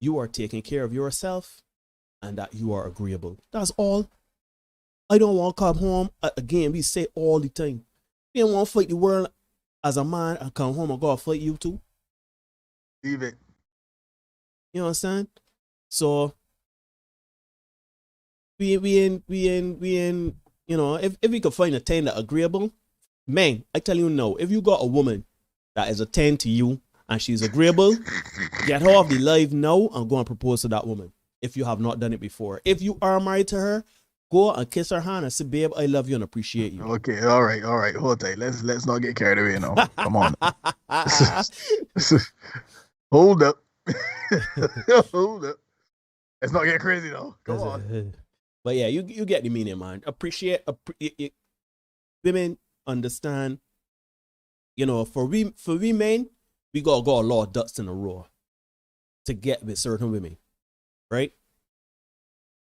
you are taking care of yourself and that you are agreeable. That's all. I don't want to come home. Again, we say all the time. You don't want to fight the world as a man and come home and go fight you too. Leave it. You understand? So we in, you know, if we could find a 10 that agreeable, man, I tell you no. If you got a woman that is a 10 to you and she's agreeable, get her off the live now and go and propose to that woman. If you have not done it before. If you are married to her, go and kiss her hand and say, babe, I love you and appreciate you. Okay, all right. Hold tight. Let's not get carried away now. Come on. Hold up. Hold up. Let's not get crazy though. Come on. But yeah, you get the meaning, man. Women understand, you know, for we men, we gotta go a lot of ducks in a row to get with certain women. Right?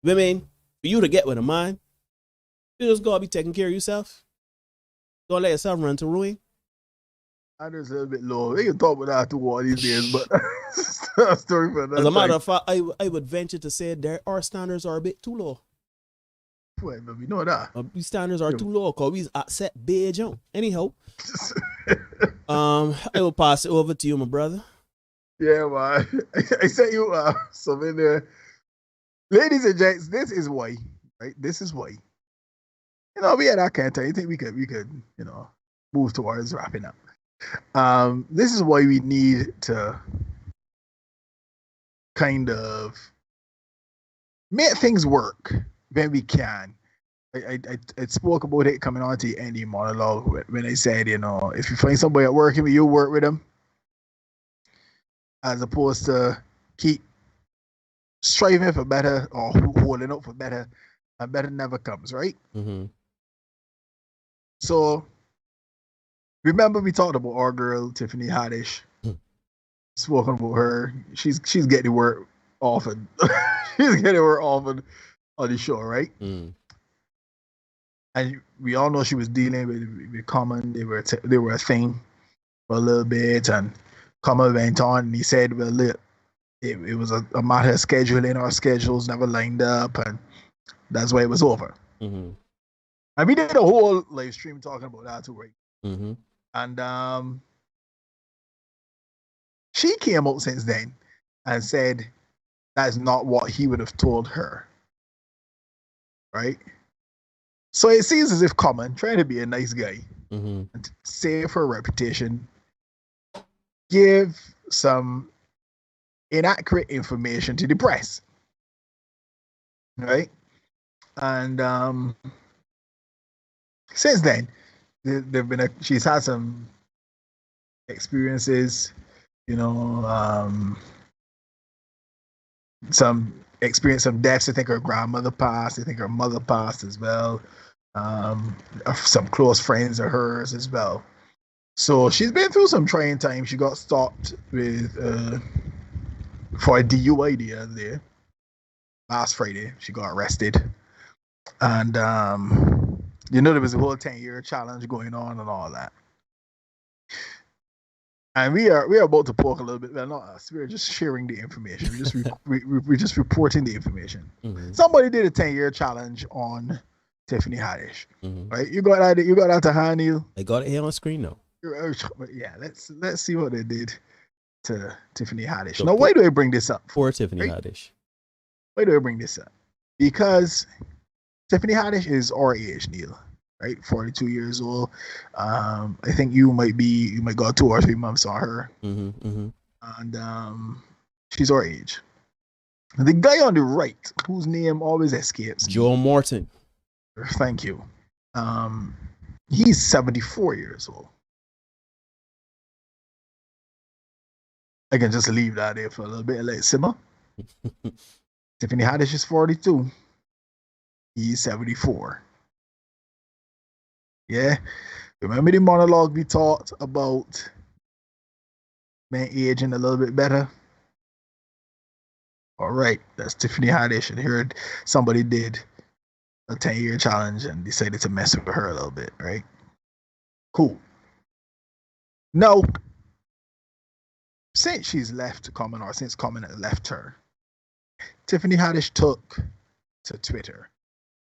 Women, for you to get with a man, you just gotta be taking care of yourself. Don't let yourself run to ruin. I just a little bit low. We can talk about that too all these days, but story for another as a matter time. of fact, I would venture to say that our standards are a bit too low. Wait, but we know that. These standards are too low because we accept big jump. Anyhow, I will pass it over to you, my brother. Yeah, man. I sent you some in there. Ladies and gents, this is why, right? This is why. You know, we had our canter. I think we could, you know, move towards wrapping up. This is why we need to kind of make things work when we can. I spoke about it coming on to the end of the monologue when I said, you know, if you find somebody at work, you work with them, as opposed to keep striving for better or holding up for better, and better never comes, right? Mm-hmm. So remember we talked about our girl Tiffany Haddish, spoken about her. She's getting work often. She's getting work often on the show, right? Mm. And we all know she was dealing with Common. They were a thing for a little bit, and Common went on and he said, well, look, it was a matter of scheduling. Our schedules never lined up, and that's why it was over. Mm-hmm. And we did a whole live stream talking about that too, right? Mm-hmm. And she came out since then and said that's not what he would have told her, right? So it seems as if Common, trying to be a nice guy, Mm-hmm. and save her reputation, give some inaccurate information to the press, right? And since then, she's had some experiences, you know, some deaths. I think her grandmother passed. I think her mother passed as well. Some close friends of hers as well. So she's been through some trying times. She got stopped with for a DUI the other day. Last Friday, she got arrested, and you know there was a whole 10-year challenge going on and all that. And we are about to poke a little bit. Well, not us. We're just sharing the information. We're just reporting the information. Mm-hmm. Somebody did a 10-year challenge on Tiffany Haddish, Mm-hmm. right? You got that. You got that to hand, Neil. I got it here on screen now. Yeah, let's see what they did to Tiffany Haddish. So now, why do I bring this up? For Tiffany right? Haddish. Why do I bring this up? Because Tiffany Haddish is our age, Neil, right? 42 years old. I think you might go 2 or 3 months on her. Mm-hmm. Mm-hmm. And she's our age. The guy on the right, whose name always escapes me. Joe Morton. Thank you. He's 74 years old. I can just leave that there for a little bit and let it simmer. Tiffany Haddish is 42. He's 74. Yeah. Remember the monologue we talked about men aging a little bit better? All right. That's Tiffany Haddish. And heard somebody did a 10-year challenge and decided to mess with her a little bit, right? Cool. No. Since she's left Common, or since Common has left her, Tiffany Haddish took to Twitter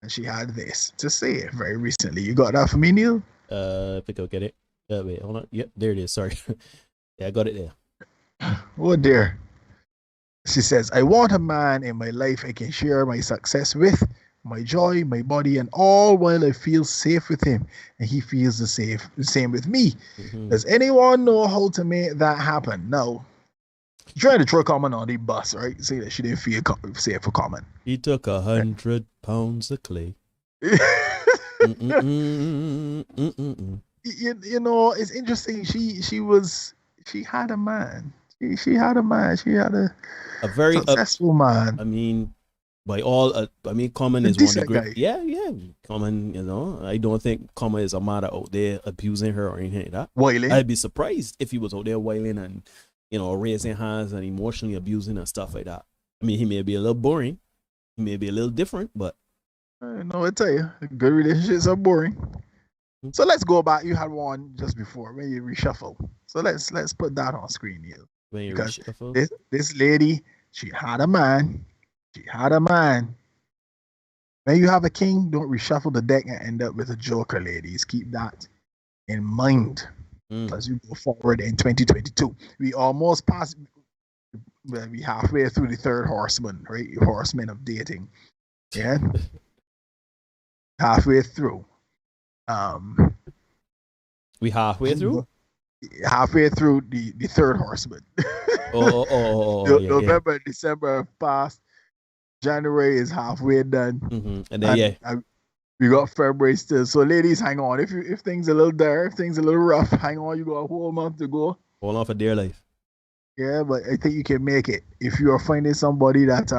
and she had this to say very recently. You got that for me, Neil? I think I'll get it. Wait, hold on. Yep, there it is. Sorry. Yeah, I got it there. Oh dear. She says, I want a man in my life I can share my success with, my joy, my body, and all while I feel safe with him and he feels the same with me. Mm-hmm. Does anyone know how to make that happen? No. You're trying to throw Common on the bus, right? Say that she didn't feel safe for Common. He took 100 pounds of clay. You know, it's interesting. She had a man. She had a man. She had a very successful man. I mean, by all, Common is one of the great. Yeah. Common, you know, I don't think Common is a matter out there abusing her or anything like that. Wailing. I'd be surprised if he was out there wailing and, you know, raising hands and emotionally abusing and stuff like that. I mean, he may be a little boring. He may be a little different, but. No, I tell you, good relationships are boring. So let's go back. You had one just before when you reshuffle. So let's put that on screen here. When you because reshuffle? This lady, she had a man. She had a man. When you have a king, don't reshuffle the deck and end up with a joker, ladies. Keep that in mind. as we go forward in 2022. We almost passed. Well, we halfway through the third horseman, right? Horseman of dating. Yeah. Halfway through. We halfway through? Halfway through the third horseman. November, yeah. December passed. January is halfway done. And then we got February still. So ladies, hang on. If things a little dire, if things a little rough, hang on. You got a whole month to go. Hold on for dear life. Yeah, but I think you can make it. If you are finding somebody that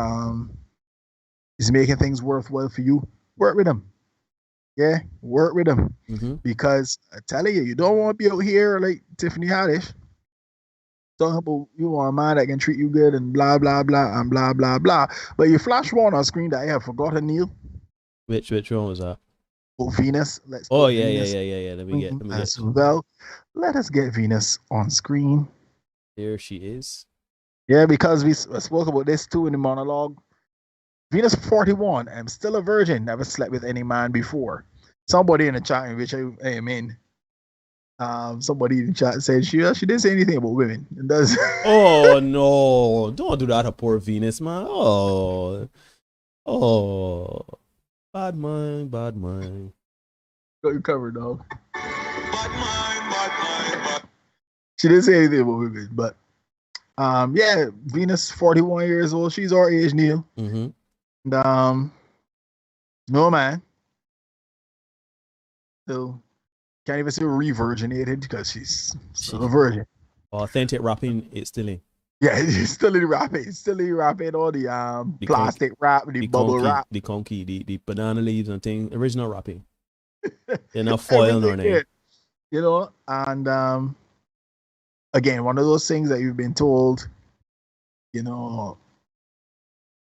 is making things worthwhile for you, work with them. Yeah, work with them. Because I tell you don't want to be out here like Tiffany Haddish. Talking about you want a man that can treat you good and blah blah blah and blah blah blah. But you flash one on screen that I have forgotten, Neil. Which one was that? Oh, Venus. Yeah. Let me get. Well, let us get Venus on screen. There she is. Yeah, because we spoke about this too in the monologue. Venus 41. I'm still a virgin. Never slept with any man before. Somebody in the chat, in which I am in, somebody in the chat said she didn't say anything about women. It does. Oh no! Don't do that to poor Venus, man. Oh, bad mind. Got you covered, dog. Bad mind. She didn't say anything about women, but yeah, Venus 41 years old. She's our age, Neil. And no man. So can't even say re-virginated because she's still a virgin. Authentic rapping, it's still in. Yeah, it's still in rapping. It's still in rapping all the plastic wrap, the bubble wrap. The conky, the banana leaves and thing. Original rapping. They're not foil or anything. You know, and again, one of those things that you've been told, you know,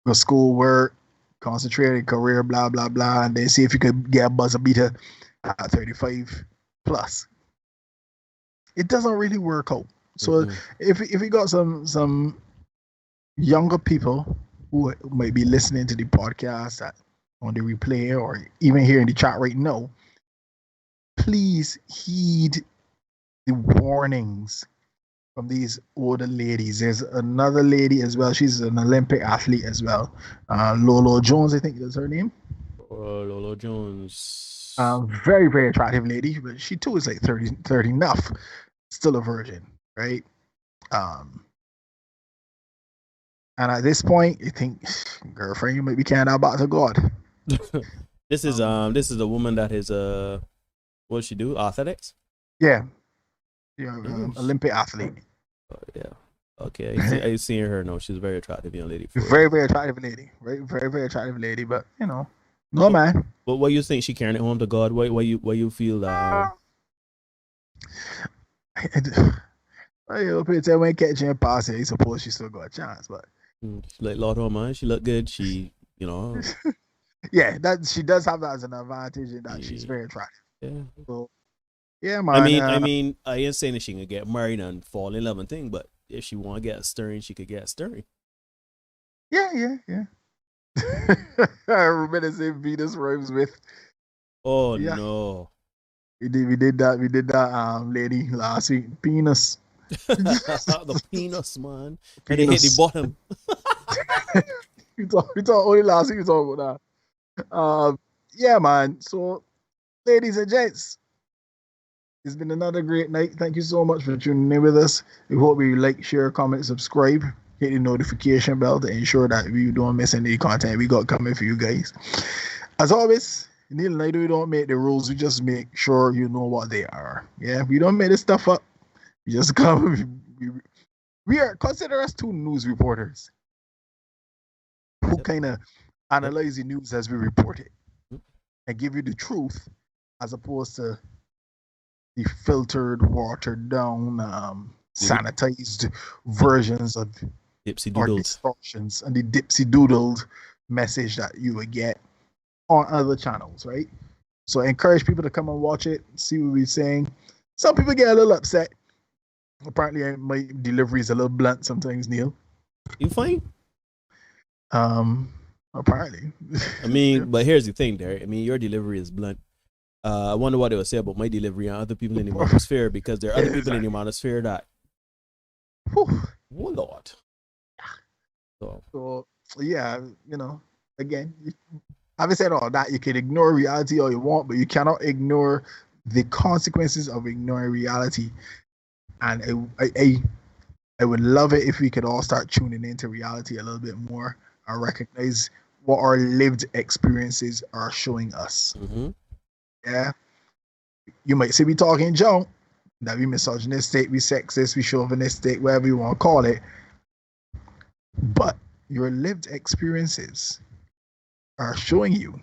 go school, work, concentrate on career, blah, blah, blah, and then see if you could get a buzzer beater at 35 plus. It doesn't really work out. So if we got some younger people who might be listening to the podcast on the replay or even here in the chat right now, please heed the warnings from these older ladies. There's another lady as well. She's an Olympic athlete as well. Lolo Jones, I think is her name. Lolo Jones. Very, very attractive lady, but she too is like 30 enough. Still a virgin, right? And at this point, you think, girlfriend, you might be carrying out back to God. This is a woman that is what does she do? Athletics? Yeah. Olympic athlete. Oh, yeah. Okay, I seen her. No, she's a very attractive young lady. Very, very attractive lady. Right? Very, very attractive lady. But you know, no man. But what you think she carrying it home to God? Why you feel that? When catching a pass, I suppose she still got a chance, but like Lord Almighty, she look good. She, you know, yeah, that she does have that as an advantage in that she's very attractive. Yeah. So, yeah, man. I mean, I ain't saying that she can get married and fall in love and thing, but if she want to get a stirring, she could get a stirring. Yeah. I remember saying Venus rhymes with. Oh yeah. No. We did that lady last week. Penis. The penis, man. And they hit the bottom. we talked only last week we talked about that. Yeah, man. So ladies and gents, it's been another great night. Thank you so much for tuning in with us. We hope you like, share, comment, subscribe, hit the notification bell to ensure that we don't miss any content we got coming for you guys. As always, Neil and I don't make the rules. We just make sure you know what they are. Yeah, we don't make this stuff up. We just come. We are consider us two news reporters who kind of analyze the news as we report it and give you the truth, as opposed to the filtered, watered down, sanitized versions of dipsy-doodled distortions and the dipsy-doodled message that you would get on other channels, right? So I encourage people to come and watch it, see what we're saying. Some people get a little upset. Apparently, my delivery is a little blunt sometimes, Neil. You fine? Apparently. I mean, but here's the thing, Derek. I mean, your delivery is blunt. I wonder what they would say about my delivery and other people in the monosphere, because there are other people in the monosphere that, Whew. oh Lord. So yeah, again, having said all that, you can ignore reality all you want, but you cannot ignore the consequences of ignoring reality. And I would love it if we could all start tuning into reality a little bit more and recognize what our lived experiences are showing us. Mm-hmm. Yeah. You might see me talking junk, that we misogynistic, we sexist, we chauvinistic, whatever you want to call it. But your lived experiences are showing you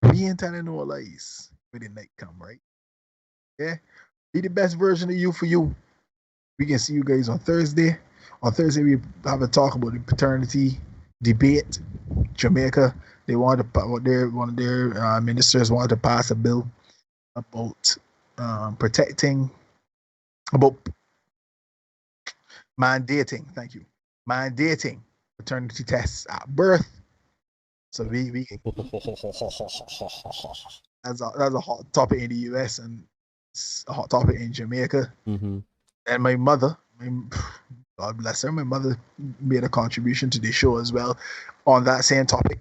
we ain't telling no lies when the night come, right? Yeah. Be the best version of you for you. We can see you guys on Thursday. On Thursday, we have a talk about the paternity debate. Jamaica, they wanted to, one of their ministers wanted to pass a bill about mandating. Thank you, mandating paternity tests at birth. So we that's a hot topic in the US and it's a hot topic in Jamaica. Mm-hmm. And my mother, God bless her, my mother made a contribution to the show as well on that same topic.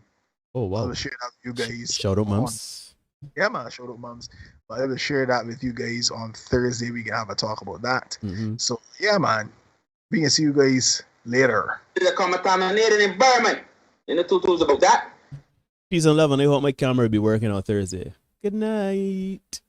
Oh wow! I will share that with you guys. Shout out, moms. Yeah, man, shout out, moms. But I will share that with you guys on Thursday. We can have a talk about that. Mm-hmm. So yeah, man, we can see you guys later. Contaminated environment in the tutus about that. Peace and love, and I hope my camera will be working on Thursday. Good night.